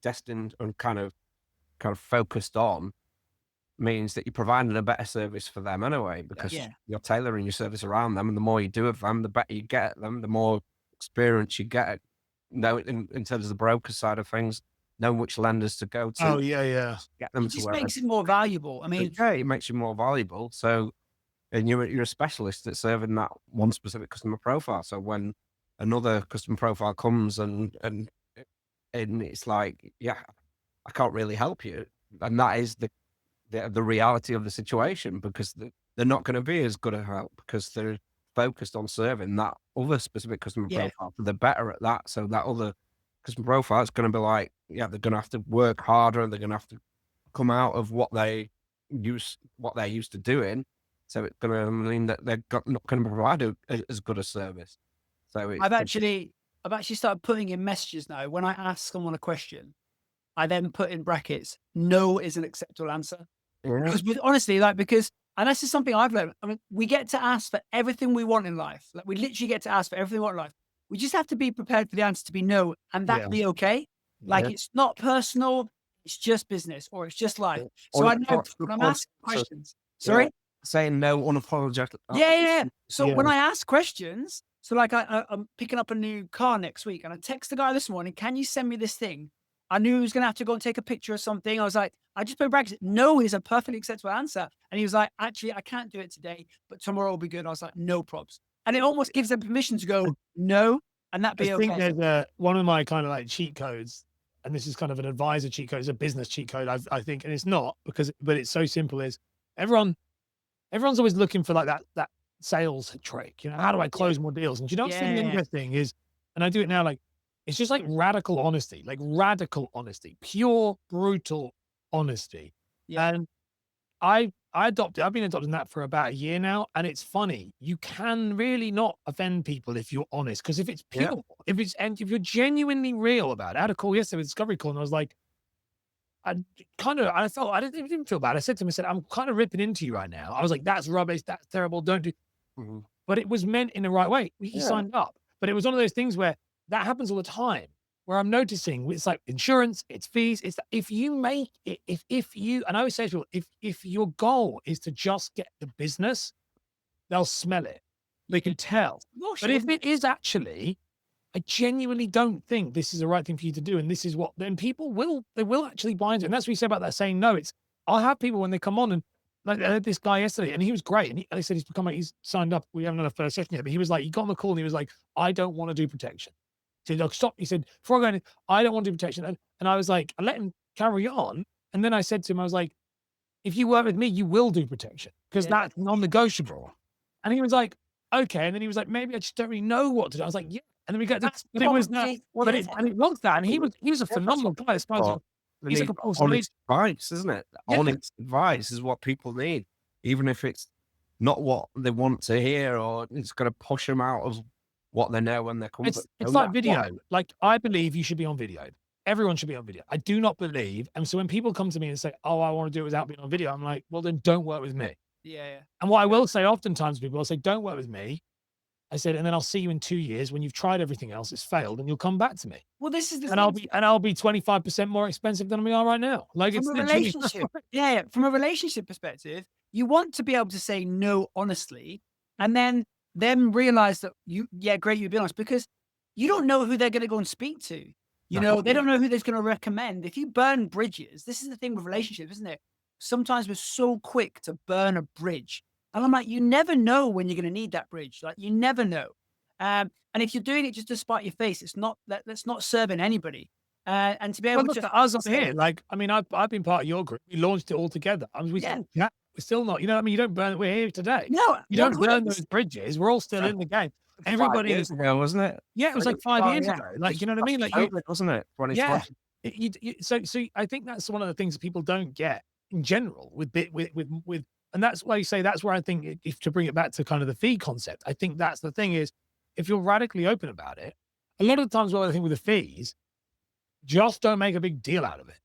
[SPEAKER 2] destined and kind of focused on means that you're providing a better service for them anyway, because
[SPEAKER 3] Yeah.
[SPEAKER 2] you're tailoring your service around them, and the more you do of them, the better you get at them, the more experience you get. In terms of the broker side of things, knowing which lenders to go to.
[SPEAKER 1] Oh, yeah.
[SPEAKER 2] Get them
[SPEAKER 3] it
[SPEAKER 2] to
[SPEAKER 3] just
[SPEAKER 2] where
[SPEAKER 3] makes it more valuable. I mean,
[SPEAKER 2] yeah, it makes you more valuable. So, and you're a specialist at serving that one specific customer profile. So when another customer profile comes and it's like, yeah, I can't really help you, and that is the reality of the situation, because they're not going to be as good a help because they're focused on serving that other specific customer
[SPEAKER 3] Yeah.
[SPEAKER 2] profile. They're better at that. So that other customer profile is going to be like, yeah, they're going to have to work harder. They're going to have to come out of what they're used to doing. So it's going to mean that they're not going to provide as good a service. So
[SPEAKER 3] I've actually started putting in messages now. When I ask someone a question, I then put in brackets, no is an acceptable answer.
[SPEAKER 2] yeah,
[SPEAKER 3] Because and this is something I've learned. I mean, we get to ask for everything we want in life. Like, we literally get to ask for everything we want in life. We just have to be prepared for the answer to be no, and that
[SPEAKER 1] Yeah.
[SPEAKER 3] be okay. Like,
[SPEAKER 2] Yeah.
[SPEAKER 3] it's not personal, it's just business, or it's just life. So I know when I'm asking questions. Sorry?
[SPEAKER 2] saying no unapologetic.
[SPEAKER 3] Yeah. So
[SPEAKER 1] Yeah.
[SPEAKER 3] when I ask questions, so like I'm picking up a new car next week, and I text the guy this morning, can you send me this thing? I knew he was going to have to go and take a picture of something. I was like, I just put brackets. No is a perfectly acceptable answer. And he was like, actually, I can't do it today, but tomorrow will be good. I was like, no probs. And it almost gives them permission to go, no, and that be
[SPEAKER 1] I
[SPEAKER 3] okay.
[SPEAKER 1] think there's one of my kind of like cheat codes, and this is kind of an advisor cheat code, it's a business cheat code, I think, and it's not but it's so simple, is everyone's always looking for like that sales trick, how do I close more deals? And what's really
[SPEAKER 3] Yeah.
[SPEAKER 1] interesting is, and I do it now, like, it's just like radical honesty, pure, brutal honesty.
[SPEAKER 3] Yeah.
[SPEAKER 1] And I've been adopting that for about a year now, and it's funny. You can really not offend people if you're honest, because if it's
[SPEAKER 2] Yeah.
[SPEAKER 1] pure, if you're genuinely real about it. I had a call yesterday with Discovery Call, and I was like, I didn't feel bad. I said to him, I said, I'm kind of ripping into you right now. I was like, that's rubbish, that's terrible, don't do.
[SPEAKER 2] Mhm.
[SPEAKER 1] But it was meant in the right way. He
[SPEAKER 2] Yeah.
[SPEAKER 1] signed up, but it was one of those things where that happens all the time. Where I'm noticing it's like insurance, it's fees, it's if you make it, if you, and I always say to people, if your goal is to just get the business, they'll smell it. They can tell.
[SPEAKER 3] Well,
[SPEAKER 1] But if it is actually, I genuinely don't think this is the right thing for you to do, and this is what, then they will actually buy into it. And that's what you say about that saying no. I'll have people when they come on, and like I had this guy yesterday, and he was great, and they said he's signed up. We haven't done a first session yet, but he was like, he got on the call and he was like, I don't want to do protection. He said, look, stop. He said, before I go in, I don't want to do protection. And I was like, I let him carry on. And then I said to him, I was like, if you work with me, you will do protection, because
[SPEAKER 3] Yeah.
[SPEAKER 1] that's non-negotiable. And he was like, okay. And then he was like, maybe I just don't really know what to do. I was like, yeah. And then we got
[SPEAKER 3] That's
[SPEAKER 1] but it was that,
[SPEAKER 3] probably what
[SPEAKER 1] but
[SPEAKER 3] it
[SPEAKER 1] it was that. And he was a phenomenal guy. As far as,
[SPEAKER 2] Well,
[SPEAKER 1] he's like,
[SPEAKER 2] need honest advice, isn't it?
[SPEAKER 1] Yeah.
[SPEAKER 2] Honest advice is what people need, even if it's not what they want to hear, or it's going to push them out of what they know when they're comfortable.
[SPEAKER 1] It's like video. Like, I believe you should be on video. Everyone should be on video. I do not believe. And so when people come to me and say, oh, I want to do it without being on video, I'm like, well, then don't work with me.
[SPEAKER 3] Yeah.
[SPEAKER 1] And what I will say oftentimes to people, I'll say, don't work with me. I said, and then I'll see you in 2 years when you've tried everything else, it's failed, and you'll come back to me.
[SPEAKER 3] Well, this is the
[SPEAKER 1] And
[SPEAKER 3] thing.
[SPEAKER 1] I'll be 25% more expensive than we are right now. Like, it's
[SPEAKER 3] From a
[SPEAKER 1] literally-
[SPEAKER 3] relationship. Yeah. From a relationship perspective, you want to be able to say no honestly, and then realize that great, you've been honest, because you don't know who they're going to go and speak to. They don't know who they're going to recommend. If you burn bridges, this is the thing with relationships, isn't it? Sometimes we're so quick to burn a bridge. And I'm like, you never know when you're going to need that bridge. Like, you never know. And if you're doing it just to spite your face, that's not serving anybody. And to be
[SPEAKER 1] Well,
[SPEAKER 3] able
[SPEAKER 1] look
[SPEAKER 3] to
[SPEAKER 1] at us up
[SPEAKER 3] say,
[SPEAKER 1] here. Like, I mean, I've been part of your group. We launched it all together. I mean,
[SPEAKER 3] yeah,
[SPEAKER 1] we're still not. You know, what I mean, you don't burn. We're here today.
[SPEAKER 3] no,
[SPEAKER 1] You don't burn
[SPEAKER 3] 100%.
[SPEAKER 1] those bridges. We're all still in the game.
[SPEAKER 2] 5 years
[SPEAKER 1] Everybody's
[SPEAKER 2] ago, wasn't it?
[SPEAKER 1] yeah. It was like 5
[SPEAKER 2] Oh,
[SPEAKER 1] years
[SPEAKER 2] yeah.
[SPEAKER 1] ago. Like, you know what I
[SPEAKER 2] That's
[SPEAKER 1] mean? Like
[SPEAKER 2] COVID, wasn't it?
[SPEAKER 1] yeah.
[SPEAKER 2] 2020.
[SPEAKER 1] So I think that's one of the things that people don't get in general with, and that's why you say that's where I think if to bring it back to kind of the fee concept, I think that's the thing is if you're radically open about it, a lot of the times what I think with the fees, just don't make a big deal out of it.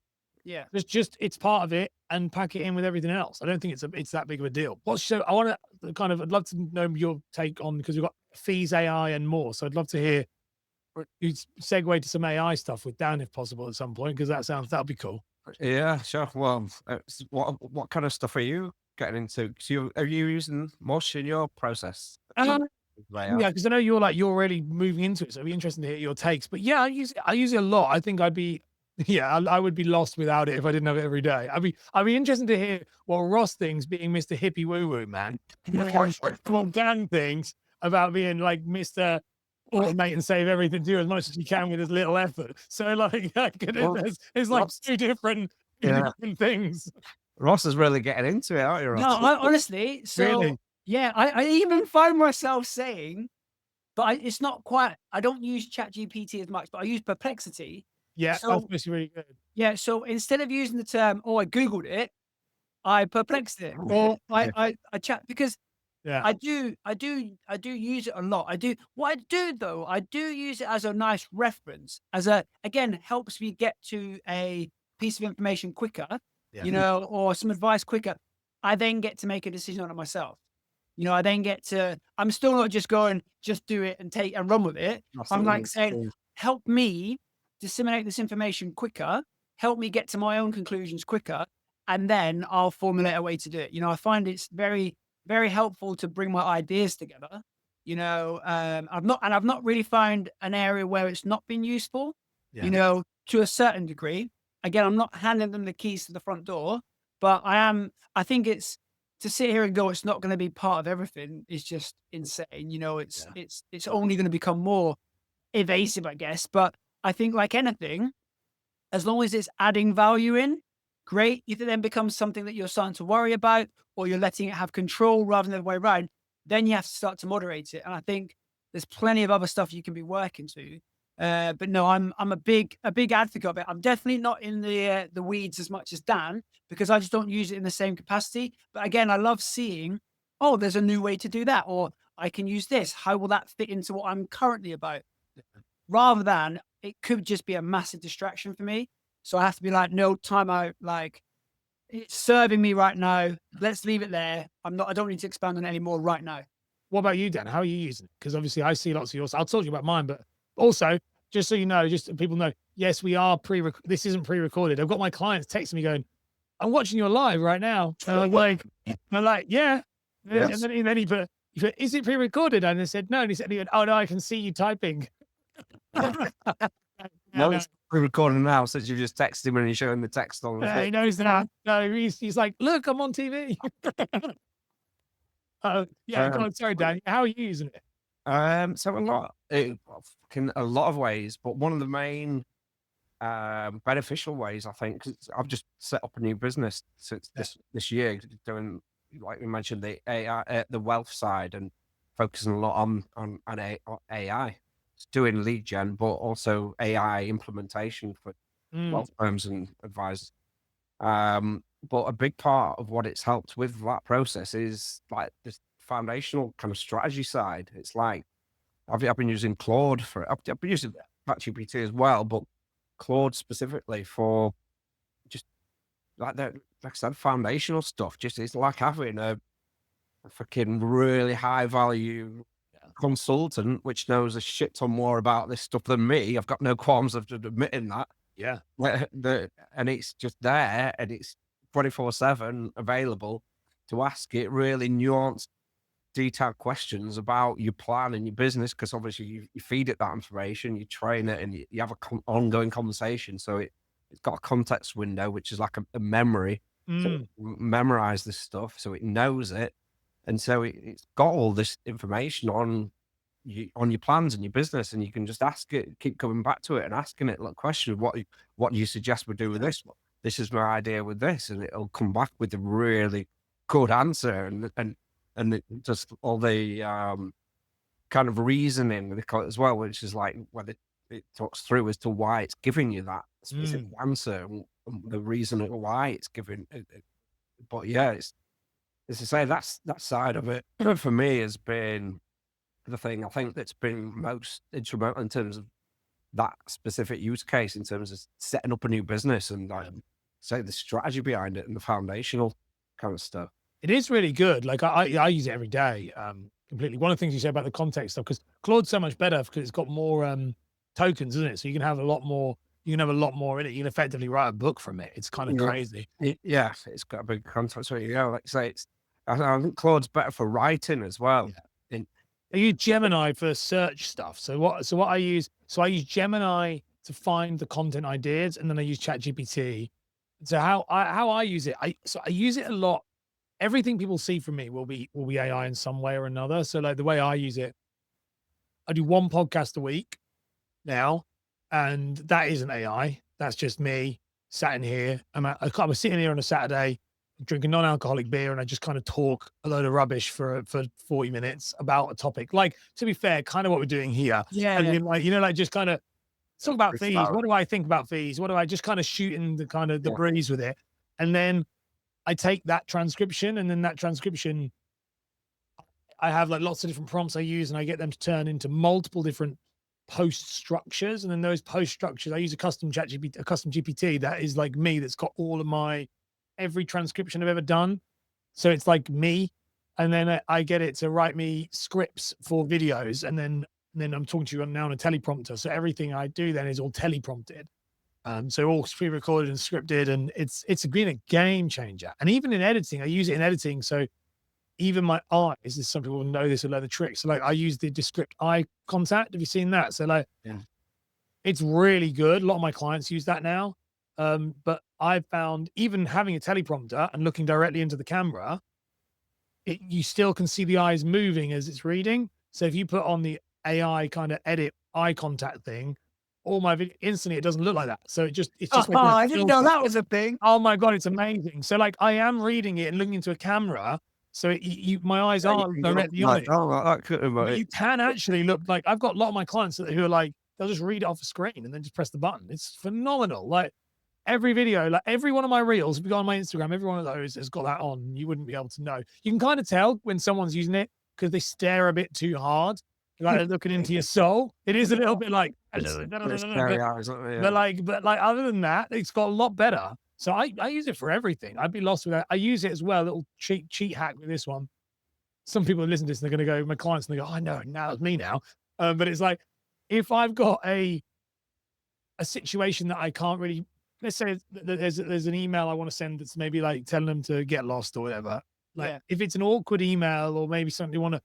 [SPEAKER 3] Yeah.
[SPEAKER 1] Just it's part of it and pack it in with everything else. I don't think it's that big of a deal. So I want to kind of I'd love to know your take on because we've got fees, AI, and more. So I'd love to hear you segue to some AI stuff with Dan if possible at some point because that'd be cool.
[SPEAKER 2] Yeah, sure. Well, what kind of stuff are you getting into? So are you using Mush in your process?
[SPEAKER 1] Yeah,
[SPEAKER 2] AI?
[SPEAKER 1] because I know you're really moving into it, so it'd be interesting to hear your takes. But yeah, I use it a lot. I think I'd be I would be lost without it if I didn't have it every day. I'd be interested to hear what Ross thinks, being Mr. Hippie Woo Woo man. What Dan thinks about being like Mr. Automate and save everything, do as much as you can with as little effort. So like,
[SPEAKER 2] Well,
[SPEAKER 1] it's like
[SPEAKER 2] Ross,
[SPEAKER 1] two different
[SPEAKER 2] yeah,
[SPEAKER 1] things.
[SPEAKER 2] Ross is really getting into it, aren't you,
[SPEAKER 3] No,
[SPEAKER 2] Ross?
[SPEAKER 3] honestly, so
[SPEAKER 1] Really?
[SPEAKER 3] yeah, I even find myself saying, but it's not quite. I don't use ChatGPT as much, but I use Perplexity.
[SPEAKER 1] Yeah, that's
[SPEAKER 3] So
[SPEAKER 1] supposed to be really good.
[SPEAKER 3] yeah, so instead of using the term, "Oh, I googled it," I perplexed it, or
[SPEAKER 2] Yeah.
[SPEAKER 3] I chat because
[SPEAKER 1] Yeah.
[SPEAKER 3] I do use it a lot. I do. What I do though, I do use it as a nice reference, as a again helps me get to a piece of information quicker,
[SPEAKER 1] Yeah.
[SPEAKER 3] or some advice quicker. I then get to make a decision on it myself. I then get to. I'm still not just going, just do it and take and run with it. I'm like saying,
[SPEAKER 2] Absolutely.
[SPEAKER 3] help me disseminate this information quicker, help me get to my own conclusions quicker, and then I'll formulate a way to do it. I find it's very very helpful to bring my ideas together. I've not really found an area where it's not been useful.
[SPEAKER 1] Yeah.
[SPEAKER 3] To a certain degree. Again, I'm not handing them the keys to the front door, but I am. I think it's to sit here and go, it's not going to be part of everything. Is just insane.
[SPEAKER 1] Yeah.
[SPEAKER 3] It's only going to become more evasive, I guess. But I think, like anything, as long as it's adding value in, great. If it then becomes something that you're starting to worry about, or you're letting it have control rather than the other way around, then you have to start to moderate it. And I think there's plenty of other stuff you can be working to. But no, I'm a big advocate of it. I'm definitely not in the weeds as much as Dan because I just don't use it in the same capacity. But again, I love seeing, oh, there's a new way to do that, or I can use this. How will that fit into what I'm currently about? Rather than it could just be a massive distraction for me. So I have to be like, no, time out. Like it's serving me right now. Let's leave it there. I don't need to expand on it anymore right now.
[SPEAKER 1] What about you, Dan? How are you using it? Because obviously I see lots of yours. I'll talk to you about mine, but also just so you know, just so people know, yes, we are this isn't pre-recorded. I've got my clients texting me going, I'm watching you live right now. And I'm like, yeah.
[SPEAKER 2] Yes.
[SPEAKER 1] And then he put, is it pre-recorded? And I said, no. And he went, oh no, I can see you typing.
[SPEAKER 2] No, it's pre-recording now since you just texted him and you're showing the text on.
[SPEAKER 1] He knows that. No, he's like, look, I'm on TV. Yeah, go on, sorry, Dan. How are you using it?
[SPEAKER 2] So a lot of ways, but one of the main beneficial ways, I think, 'cause I've just set up a new business since this year, doing like we mentioned the AI, the wealth side, and focusing a lot on AI. It's doing lead gen, but also AI implementation for wealth firms and advisors. But a big part of what it's helped with that process is like this foundational kind of strategy side. It's like I've been using Claude for it. I've been using ChatGPT as well, but Claude specifically for just like that, like I said, foundational stuff. Just it's like having a fucking really high value consultant which knows a shit ton more about this stuff than me. I've got no qualms of admitting that.
[SPEAKER 1] Yeah.
[SPEAKER 2] And it's just there and it's 24/7 available to ask it really nuanced, detailed questions about your plan and your business, because obviously you feed it that information, you train it, and you have a ongoing conversation. So it's got a context window, which is like a memory. So it memorize this stuff, so it knows it, and so it's got all this information on on your plans and your business, and you can just ask it, keep coming back to it and asking it like question, what do you suggest we do with this? This is my idea with this, and it'll come back with a really good answer, and just all the kind of reasoning with it as well, which is like whether it talks through as to why it's giving you that specific answer and the reason why it's giving it. But yeah, it's as I say, that side of it for me has been the thing I think that's been most instrumental in terms of that specific use case, in terms of setting up a new business and like say the strategy behind it and the foundational kind of stuff.
[SPEAKER 1] It is really good. Like I use it every day. Completely. One of the things you said about the context stuff, because Claude's so much better because it's got more tokens, isn't it? So you can have a lot more. You can have a lot more in it. You can effectively write a book from it. It's kind of crazy.
[SPEAKER 2] Yeah, it's got a big context. So you know, like say, I think Claude's better for writing as well.
[SPEAKER 1] Yeah. I use Gemini for search stuff. So what I use Gemini to find the content ideas, and then I use ChatGPT. So how I use it, I use it a lot. Everything people see from me will be AI in some way or another. So like the way I use it, I do one podcast a week now, and that isn't AI. That's just me sat in here. I was sitting here on a Saturday, drinking non-alcoholic beer, and I just kind of talk a load of rubbish for 40 minutes about a topic. Like, to be fair, kind of what we're doing here.
[SPEAKER 3] Yeah.
[SPEAKER 1] And then, like, you know, like just kind of talk about fees. What do I think about fees? What do I just kind of shoot in the kind of the breeze with it? And then I take that transcription, and then that transcription, I have like lots of different prompts I use, and I get them to turn into multiple different post structures. And then those post structures, I use a custom GPT that is like me, that's got all of every transcription I've ever done. So it's like me. And then I get it to write me scripts for videos. And then I'm talking to you now on a teleprompter. So everything I do then is all teleprompted. So all pre-recorded and scripted, and it's been a game changer. And even in editing, I use it in editing. So even my eyes, some people know this, a lot of the tricks. So like I use the Descript eye contact. Have you seen that? So like, it's really good. A lot of my clients use that now. But I've found even having a teleprompter and looking directly into the camera, you still can see the eyes moving as it's reading. So if you put on the AI kind of edit eye contact thing, all my video instantly, it doesn't look like that. So it's just like
[SPEAKER 3] I didn't know that was a thing.
[SPEAKER 1] Oh my God, it's amazing. So like I am reading it and looking into a camera. So my eyes aren't directly on it. But you can actually look like, I've got a lot of my clients who are like, they'll just read it off a screen and then just press the button. It's phenomenal. Like every video, like every one of my reels, if you go on my Instagram, every one of those has got that on. You wouldn't be able to know. You can kind of tell when someone's using it because they stare a bit too hard. Like they're looking into your soul. It is a little bit like, but other than that, it's got a lot better. So I use it for everything. I'd be lost without. I use it as well. A little cheat hack with this one. Some people listen to this and they're going to go, my clients, and they go, I know, now it's me now. But it's like, if I've got a situation that I can't really, let's say there's an email I want to send that's maybe like telling them to get lost or whatever. Like if it's an awkward email or maybe something you want to,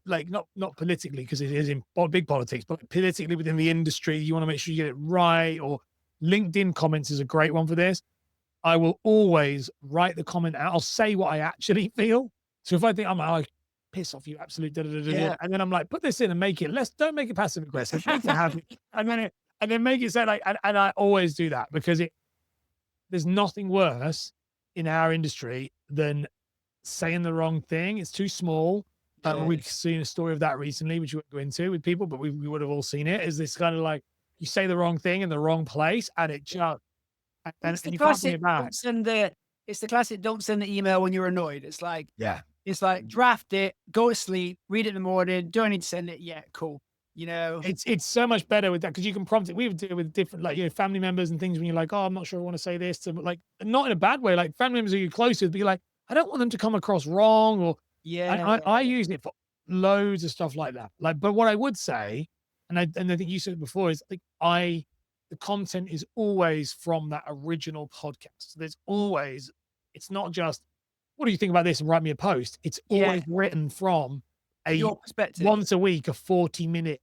[SPEAKER 1] like not politically, because it is in big politics, but like politically within the industry, you want to make sure you get it right. Or LinkedIn comments is a great one for this. I will always write the comment out. I'll say what I actually feel. So if I think I'm like, piss off, you absolute and then I'm like, put this in and make it don't make it passive aggressive, make it happy, and then make it say like, and I always do that because there's nothing worse in our industry than saying the wrong thing. It's too small. We've seen a story of that recently, which we won't go into with people, but we would have all seen it. Is this kind of like you say the wrong thing in the wrong place, and it just and you can't bring it back.
[SPEAKER 3] It's the classic. Don't send the email when you're annoyed. It's like it's like draft it, go to sleep, read it in the morning. Don't need to send it. Yeah, cool. You know,
[SPEAKER 1] it's so much better with that because you can prompt it. We would do it with different, like, you know, family members and things when you're like, oh, I'm not sure I want to say this to, like, not in a bad way, like family members who you're close with, be like, I don't want them to come across wrong, or I use it for loads of stuff like that. Like, but what I would say, and I think you said it before, is like the content is always from that original podcast. So there's always, it's not just, what do you think about this and write me a post? It's always written from
[SPEAKER 3] your perspective.
[SPEAKER 1] Once a week, a 40-minute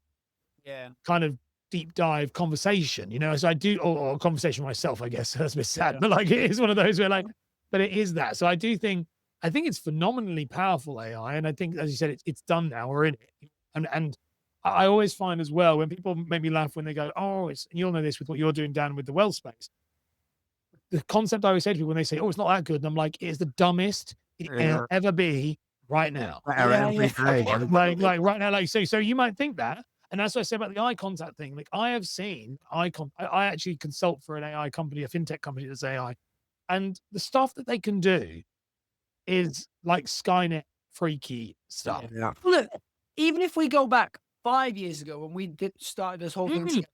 [SPEAKER 1] kind of deep dive conversation, you know, so I do, or a conversation with myself, I guess. That's a bit sad, but like, it is one of those where like, but it is that. So I think it's phenomenally powerful AI. And I think, as you said, it's done now. We're in it. And I always find as well when people make me laugh when they go, "Oh, it's," and you'll know this with what you're doing, Dan, with the wealth space. The concept I always say to people when they say, "Oh, it's not that good," and I'm like, "It is the dumbest it'll
[SPEAKER 2] Yeah.
[SPEAKER 1] ever be right now."
[SPEAKER 2] Better
[SPEAKER 3] Yeah,
[SPEAKER 2] every
[SPEAKER 3] yeah.
[SPEAKER 2] day.
[SPEAKER 1] Like right now, like so you might think that, and that's what I said about the eye contact thing. Like I have seen I actually consult for an AI company, a fintech company that's AI, and the stuff that they can do is like Skynet freaky stuff.
[SPEAKER 2] Yeah.
[SPEAKER 3] Look, even if we go back 5 years ago when we did started this whole thing
[SPEAKER 1] Mm.
[SPEAKER 3] together,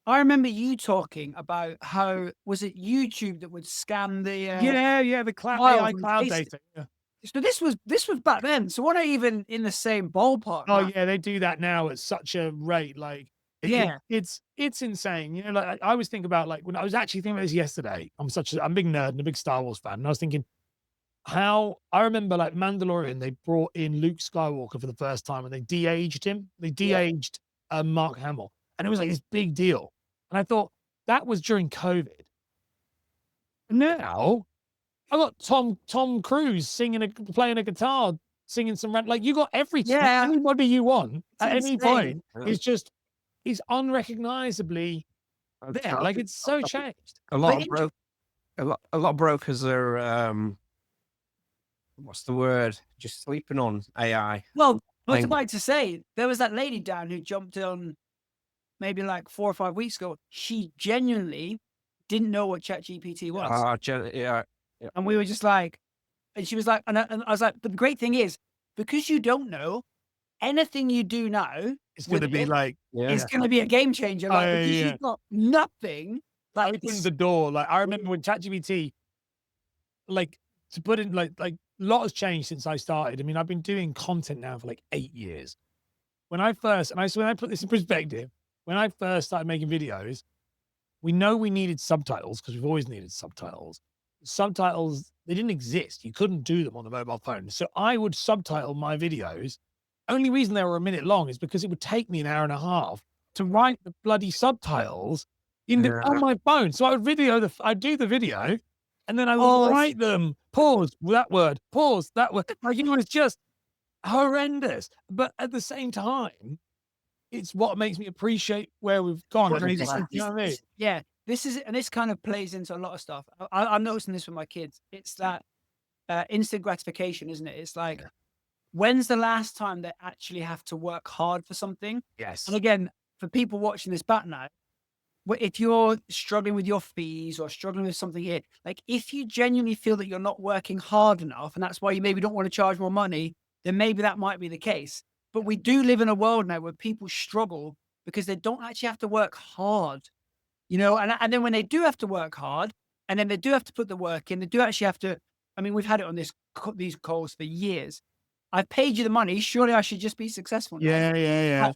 [SPEAKER 3] I remember you talking about how was it YouTube that would scan the
[SPEAKER 1] Yeah, the cloud
[SPEAKER 3] files
[SPEAKER 1] AI
[SPEAKER 3] on
[SPEAKER 1] cloud
[SPEAKER 3] Facebook?
[SPEAKER 1] data. Yeah.
[SPEAKER 3] So this was back then. So we're not even in the same ballpark
[SPEAKER 1] Oh
[SPEAKER 3] now.
[SPEAKER 1] yeah, they do that now at such a rate. Like
[SPEAKER 3] Yeah.
[SPEAKER 1] it's insane. You know, like I always think about like when I was actually thinking about this yesterday. I'm a big nerd and a big Star Wars fan, and I was thinking how I remember like Mandalorian. They brought in Luke Skywalker for the first time, and they de-aged him. They
[SPEAKER 3] Yeah.
[SPEAKER 1] de-aged Mark Hamill, and it was like this big deal. And I thought that was during COVID. Now I got Tom Cruise playing a guitar, singing some rap. Like you got
[SPEAKER 3] Yeah.
[SPEAKER 1] anybody you want
[SPEAKER 3] It's
[SPEAKER 1] at any
[SPEAKER 3] insane.
[SPEAKER 1] point
[SPEAKER 2] Yeah.
[SPEAKER 1] is just is unrecognizably there. Like it's so changed.
[SPEAKER 2] A lot
[SPEAKER 3] But
[SPEAKER 2] of a lot of brokers are what's the word? Just sleeping on AI.
[SPEAKER 3] Well, I was
[SPEAKER 2] Like,
[SPEAKER 3] about to say, there was that lady down who jumped on maybe like 4 or 5 weeks ago. She genuinely didn't know what ChatGPT was.
[SPEAKER 2] yeah,
[SPEAKER 3] And we were just like, and she was like, and I was like, but the great thing is, because you don't know, anything you do now
[SPEAKER 1] It's
[SPEAKER 3] with
[SPEAKER 1] gonna be
[SPEAKER 3] it
[SPEAKER 1] like
[SPEAKER 2] yeah.
[SPEAKER 3] is going to be a game changer.
[SPEAKER 1] oh
[SPEAKER 3] Like,
[SPEAKER 1] yeah,
[SPEAKER 3] because
[SPEAKER 1] yeah.
[SPEAKER 3] you've got nothing. Like,
[SPEAKER 1] Opened
[SPEAKER 3] it's,
[SPEAKER 1] the door. Like I remember when ChatGPT, like to put in like a lot has changed since I started. I mean, I've been doing content now for like 8 years. When I put this in perspective, when I first started making videos, we know we needed subtitles because we've always needed subtitles. Subtitles, they didn't exist. You couldn't do them on the mobile phone. So I would subtitle my videos. Only reason they were a minute long is because it would take me an hour and a half to write the bloody subtitles on my phone. So I would I'd do the video and then I would
[SPEAKER 3] oh,
[SPEAKER 1] write them, pause that word. Like it was just horrendous. But at the same time, it's what makes me appreciate where we've gone.
[SPEAKER 3] Well,
[SPEAKER 1] You
[SPEAKER 3] this,
[SPEAKER 1] know what I mean?
[SPEAKER 3] yeah, this is, and this kind of plays into a lot of stuff. I'm noticing this with my kids. It's that instant gratification, isn't it? It's like, when's the last time they actually have to work hard for something?
[SPEAKER 1] Yes.
[SPEAKER 3] And again, for people watching this back now, if you're struggling with your fees or struggling with something here, like if you genuinely feel that you're not working hard enough, and that's why you maybe don't want to charge more money, then maybe that might be the case. But we do live in a world now where people struggle because they don't actually have to work hard, you know, and then when they do have to work hard and then they do have to put the work in, they do actually have to, I mean, we've had it on these calls for years. I've paid you the money. Surely I should just be successful now.
[SPEAKER 1] Yeah.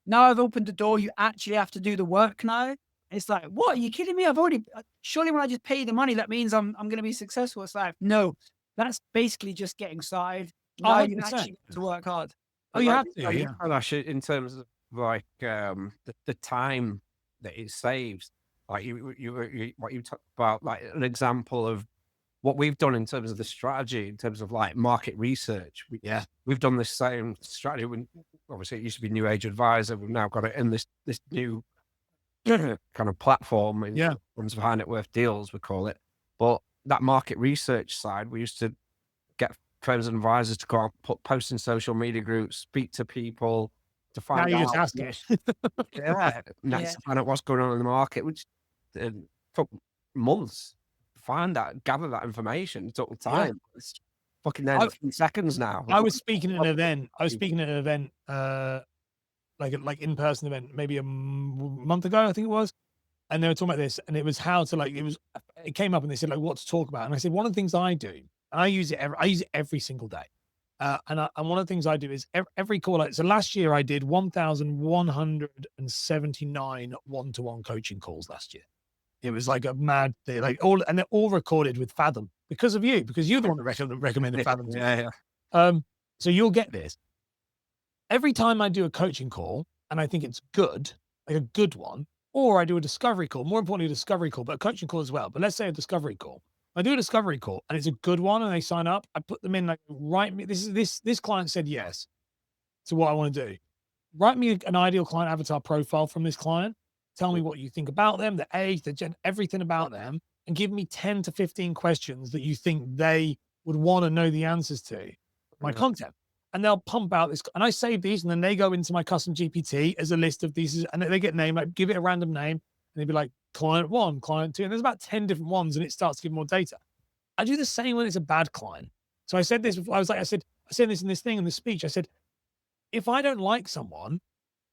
[SPEAKER 3] Now I've opened the door. You actually have to do the work now. It's like, what? Are you kidding me? I've already surely when I just pay the money, that means I'm going to be successful. It's like, no, that's basically just getting started. Now you
[SPEAKER 1] 100%.
[SPEAKER 3] actually have to work hard.
[SPEAKER 1] Oh, you have to,
[SPEAKER 2] Like,
[SPEAKER 1] yeah.
[SPEAKER 2] and actually, in terms of like the time that it saves, like what you talked about, like an example of what we've done in terms of the strategy, in terms of like market research. We've done this same strategy. When obviously it used to be New Age Advisor, we've now got it in this new kind of platform. Runs for high net worth deals, we call it. But that market research side, we used to get friends and advisors to go out, post in social media groups, speak to people to
[SPEAKER 1] Now
[SPEAKER 2] find
[SPEAKER 1] you
[SPEAKER 2] out.
[SPEAKER 1] just ask it.
[SPEAKER 2] To find out what's going on in the market, which took months to find that, gather that information. It took time. It's fucking there in 3 seconds now.
[SPEAKER 1] I was speaking at an event. Like in-person event, maybe a month ago, I think it was. And they were talking about this, and it was how to it came up and they said like what to talk about. And I said, one of the things I do, and I use it every single day. And one of the things I do is every call. So last year I did 1,179 one-to-one coaching calls last year. It was like a mad thing, and they're all recorded with Fathom because of you, because you're the one that recommended Fathom.
[SPEAKER 2] Yeah.
[SPEAKER 1] So you'll get this. Every time I do a coaching call and I think it's good, like a good one, or I do a discovery call, more importantly, a discovery call, but a coaching call as well. But let's say a discovery call. I do a discovery call and it's a good one and they sign up. I put them in this client said yes to what I want to do. write me an ideal client avatar profile from this client. Tell me what you think about them, the age, the gen, everything about them, and give me 10 to 15 questions that you think they would want to know the answers to my
[SPEAKER 2] Yeah.
[SPEAKER 1] content. And they'll pump out this, and I save these, and then they go into my custom GPT as a list of these, and they get name, like give it a random name, and they'd be like client one, client two, and there's about 10 different ones, and it starts to give more data. I do the same when it's a bad client. So I said this before. I said this in this thing in this speech. I said, if I don't like someone,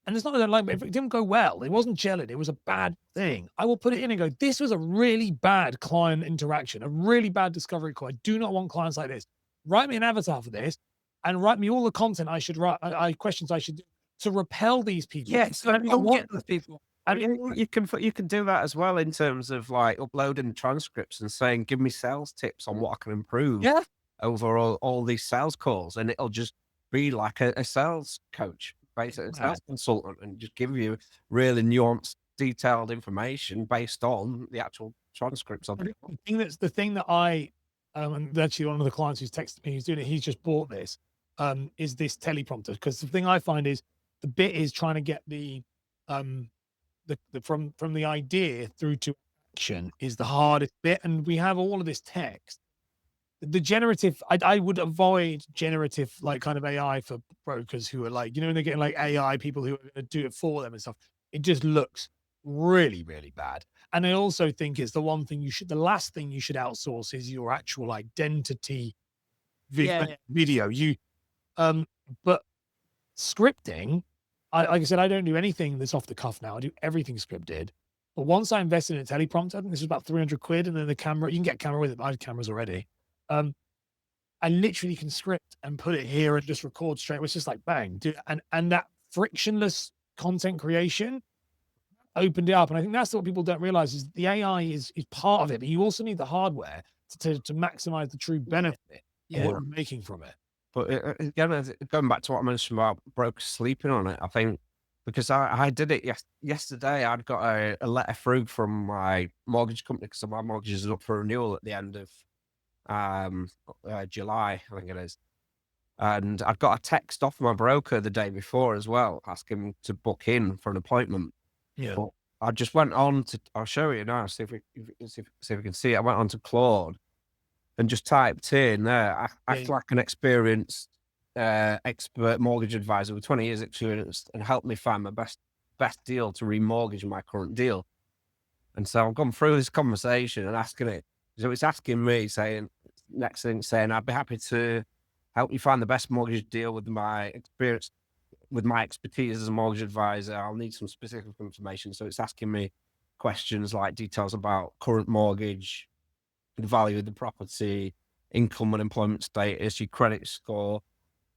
[SPEAKER 1] and it's not that I don't like, but if it didn't go well, it wasn't gelling, it was a bad thing, I will put it in and go, this was a really bad client interaction, a really bad discovery call. I do not want clients like this. Write me an avatar for this and write me all the content I should write, questions I should do to repel these people.
[SPEAKER 3] Yeah, so
[SPEAKER 1] I
[SPEAKER 3] you
[SPEAKER 1] don't
[SPEAKER 3] don't
[SPEAKER 1] want
[SPEAKER 3] get those people.
[SPEAKER 2] I mean, you can do that as well in terms of like uploading transcripts and saying, "Give me sales tips on what I can improve
[SPEAKER 1] Yeah.
[SPEAKER 2] over all these sales calls," and it'll just be like a sales coach, basically a sales consultant, and just give you really nuanced, detailed information based on the actual transcripts of it.
[SPEAKER 1] The thing that I, and actually one of the clients who's texted me, who's doing it, he's just bought this, is this teleprompter. Because the thing I find is the bit is trying to get um, the from the idea through to action is the hardest bit, and we have all of this text. The generative, I would avoid generative like kind of AI for brokers who are like, when they're getting like AI people who are going to do it for them and stuff. It just looks really, really bad. And I also think it's the the last thing you should outsource is your actual identity
[SPEAKER 3] Yeah.
[SPEAKER 1] video. Um, but scripting, like I said, I don't do anything that's off the cuff now. I do everything scripted. But once I invested in a teleprompter, I think this was about 300 quid, and then the camera, you can get a camera with it, but I have cameras already. I literally can script and put it here and just record straight. It's just like bang, dude. And that frictionless content creation opened it up. And I think that's what people don't realize is the AI is part of it, but you also need the hardware to maximize the true benefit of
[SPEAKER 3] Yeah.
[SPEAKER 1] what you're making from it.
[SPEAKER 2] But again, going back to what I mentioned about brokers sleeping on it, I think because I did it yesterday, I'd got a letter through from my mortgage company because my mortgage is up for renewal at the end of July, I think it is. And I'd got a text off my broker the day before as well, asking to book in for an appointment.
[SPEAKER 1] Yeah.
[SPEAKER 2] But I just went on to, I'll show you now, see if we can see it. I went on to Claude and just typed in there, act like an experienced expert mortgage advisor with 20 years experience and help me find my best deal to remortgage my current deal. And so I've gone through this conversation and asking it. So it's asking me, saying, next thing saying, I'd be happy to help you find the best mortgage deal with my experience, with my expertise as a mortgage advisor. I'll need some specific information. So it's asking me questions like details about current mortgage, the value of the property, income and employment status, your credit score,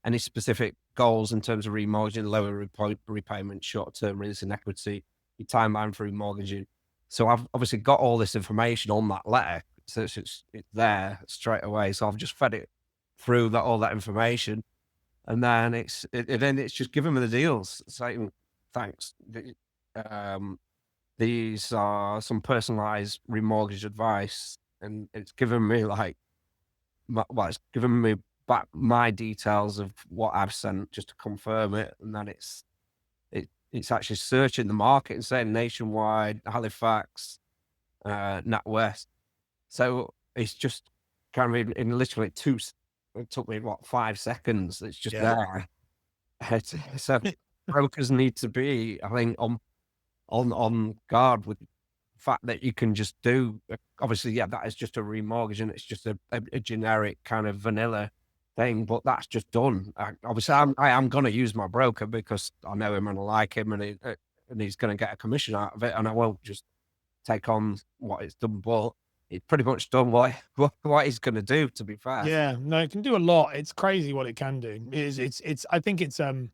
[SPEAKER 2] any specific goals in terms of remortgaging, lower repayment, short-term risk and equity, your timeline for remortgaging. So I've obviously got all this information on that letter. So it's there straight away. So I've just fed it through all that information. And then it's just giving me the deals, saying, thanks. These are some personalized remortgage advice. And it's given me it's given me back my details of what I've sent just to confirm it. And then it's actually searching the market and saying Nationwide, Halifax, NatWest. So it's just kind of in literally it took me 5 seconds. It's just there. So brokers need to be, I think, on guard with the fact that you can just do, obviously, that is just a remortgage and it's just a generic kind of vanilla thing, but that's just done. Obviously, I am going to use my broker because I know him and I like him, and he's going to get a commission out of it, and I won't just take on what it's done. But it's pretty much done what he's going to do. To be fair,
[SPEAKER 1] Yeah, no, it can do a lot. It's crazy what it can do. It's I think it's the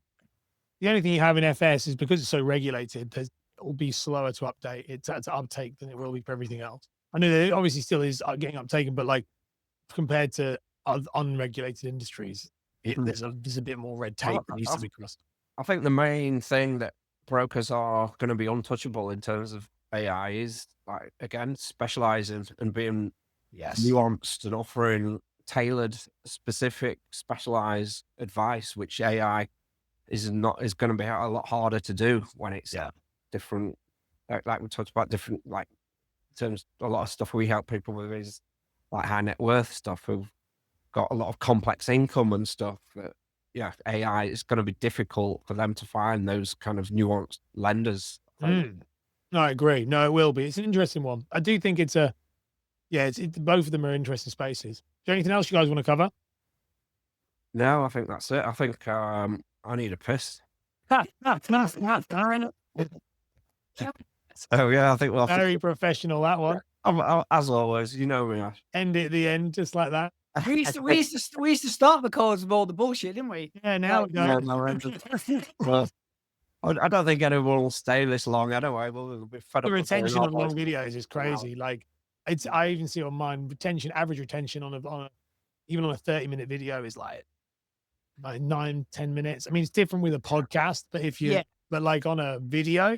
[SPEAKER 1] only thing you have in FS is because it's so regulated, it will be slower to update it to uptake than it will be for everything else. I know that it obviously still is getting uptaken, but like compared to unregulated industries, there's a bit more red tape that needs to be crossed.
[SPEAKER 2] I think the main thing that brokers are going to be untouchable in terms of AI is, like, again, specializing and being nuanced and offering tailored, specific, specialized advice, which AI is going to be a lot harder to do when it's different. Like we talked about different, like in terms a lot of stuff we help people with is like high net worth stuff who've got a lot of complex income and stuff. That, AI is going to be difficult for them to find those kind of nuanced lenders.
[SPEAKER 1] No, I agree. No, it will be. It's an interesting one. I do think it's both of them are interesting spaces. Is there anything else you guys want to cover?
[SPEAKER 2] No, I think that's it. I think I need a piss. So yeah, I think we'll have
[SPEAKER 1] Very professional, that one.
[SPEAKER 2] as always, you know me.
[SPEAKER 1] End it at the end, just like that.
[SPEAKER 3] We used to start the calls with all the bullshit, didn't we?
[SPEAKER 1] Yeah, now we don't.
[SPEAKER 2] Well, I don't think anyone will stay this long anyway. We'll be fed up.
[SPEAKER 1] The
[SPEAKER 2] with hearing
[SPEAKER 1] retention
[SPEAKER 2] our
[SPEAKER 1] on long
[SPEAKER 2] voice.
[SPEAKER 1] videos is crazy. Like, I even see on mine, average retention on a even on a 30-minute video is like 9-10 minutes. I mean, it's different with a podcast, but but like on a video,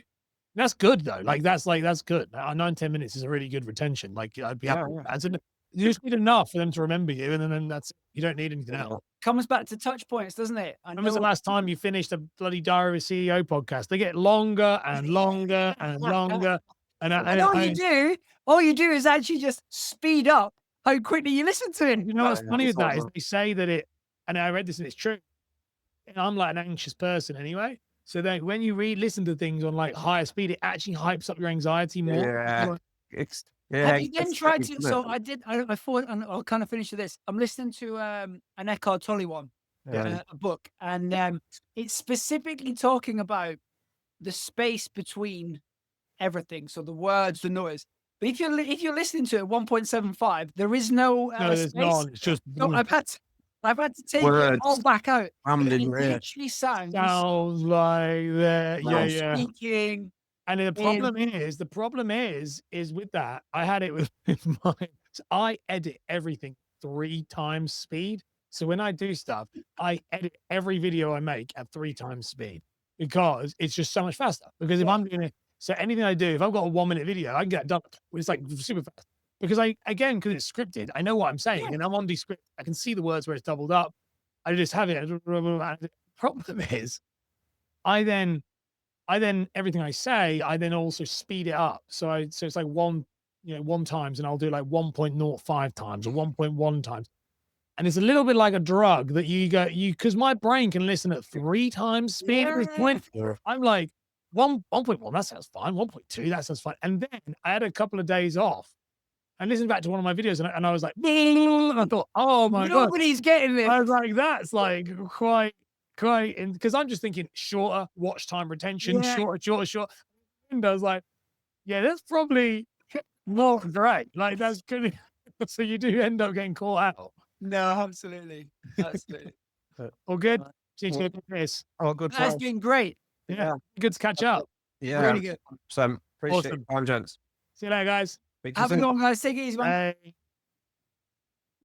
[SPEAKER 1] that's good though. Like that's good. 9-10 minutes is a really good retention. Like I'd be happy with that. You just need enough for them to remember you, and then you don't need anything else.
[SPEAKER 3] Comes back to touch points, doesn't it?
[SPEAKER 1] When was the last time you finished a bloody Diary of a CEO podcast? They get longer and longer and longer. And
[SPEAKER 3] all you do is actually just speed up how quickly you listen to it.
[SPEAKER 1] You know what's funny with that is they say that and I read this and it's true. And I'm like an anxious person anyway. So that when you listen to things on like higher speed, it actually hypes up your anxiety more.
[SPEAKER 3] Have you then tried to? So I did. I thought, and I'll kind of finish with this. I'm listening to an Eckhart Tolle one, a book, and it's specifically talking about the space between everything. So the words, the noise. But if you're listening to it 1.75, there is no
[SPEAKER 1] there's
[SPEAKER 3] space.
[SPEAKER 1] none. It's just
[SPEAKER 3] I've had to take it all back out. It literally sounds
[SPEAKER 1] like that.
[SPEAKER 3] Speaking.
[SPEAKER 1] And the problem is with that, I had it with mine. So I edit everything 3 times speed. So when I do stuff, I edit every video I make at 3 times speed because it's just so much faster. Because if I'm doing it, so anything I do, if I've got a 1-minute video, I can get it done. It's like super fast. Because because it's scripted, I know what I'm saying and I'm on Descript. I can see the words where it's doubled up. I just have it. The problem is I then everything I say, I then also speed it up. So it's like 1 times, and I'll do like 1.05 times or 1.1 times. And it's a little bit like a drug that because my brain can listen at 3 times speed at this point. I'm like 1.1, that sounds fine. 1.2, that sounds fine. And then I had a couple of days off and listened back to one of my videos and I was like, and I thought, oh my God.
[SPEAKER 3] Nobody's getting this.
[SPEAKER 1] I was like, that's like quite, and because I'm just thinking shorter watch time retention, shorter. And I was like, that's probably not great. Like that's good. So you do end up getting caught out.
[SPEAKER 3] No, absolutely.
[SPEAKER 1] All good. Chris.
[SPEAKER 2] Oh, good.
[SPEAKER 3] That's been great.
[SPEAKER 1] Yeah, good to catch up.
[SPEAKER 2] Yeah,
[SPEAKER 3] really good.
[SPEAKER 2] So appreciate
[SPEAKER 1] Awesome.
[SPEAKER 2] it, gents.
[SPEAKER 1] See you later, guys.
[SPEAKER 3] Have a good one, guys. Take it easy, man.
[SPEAKER 1] Bye.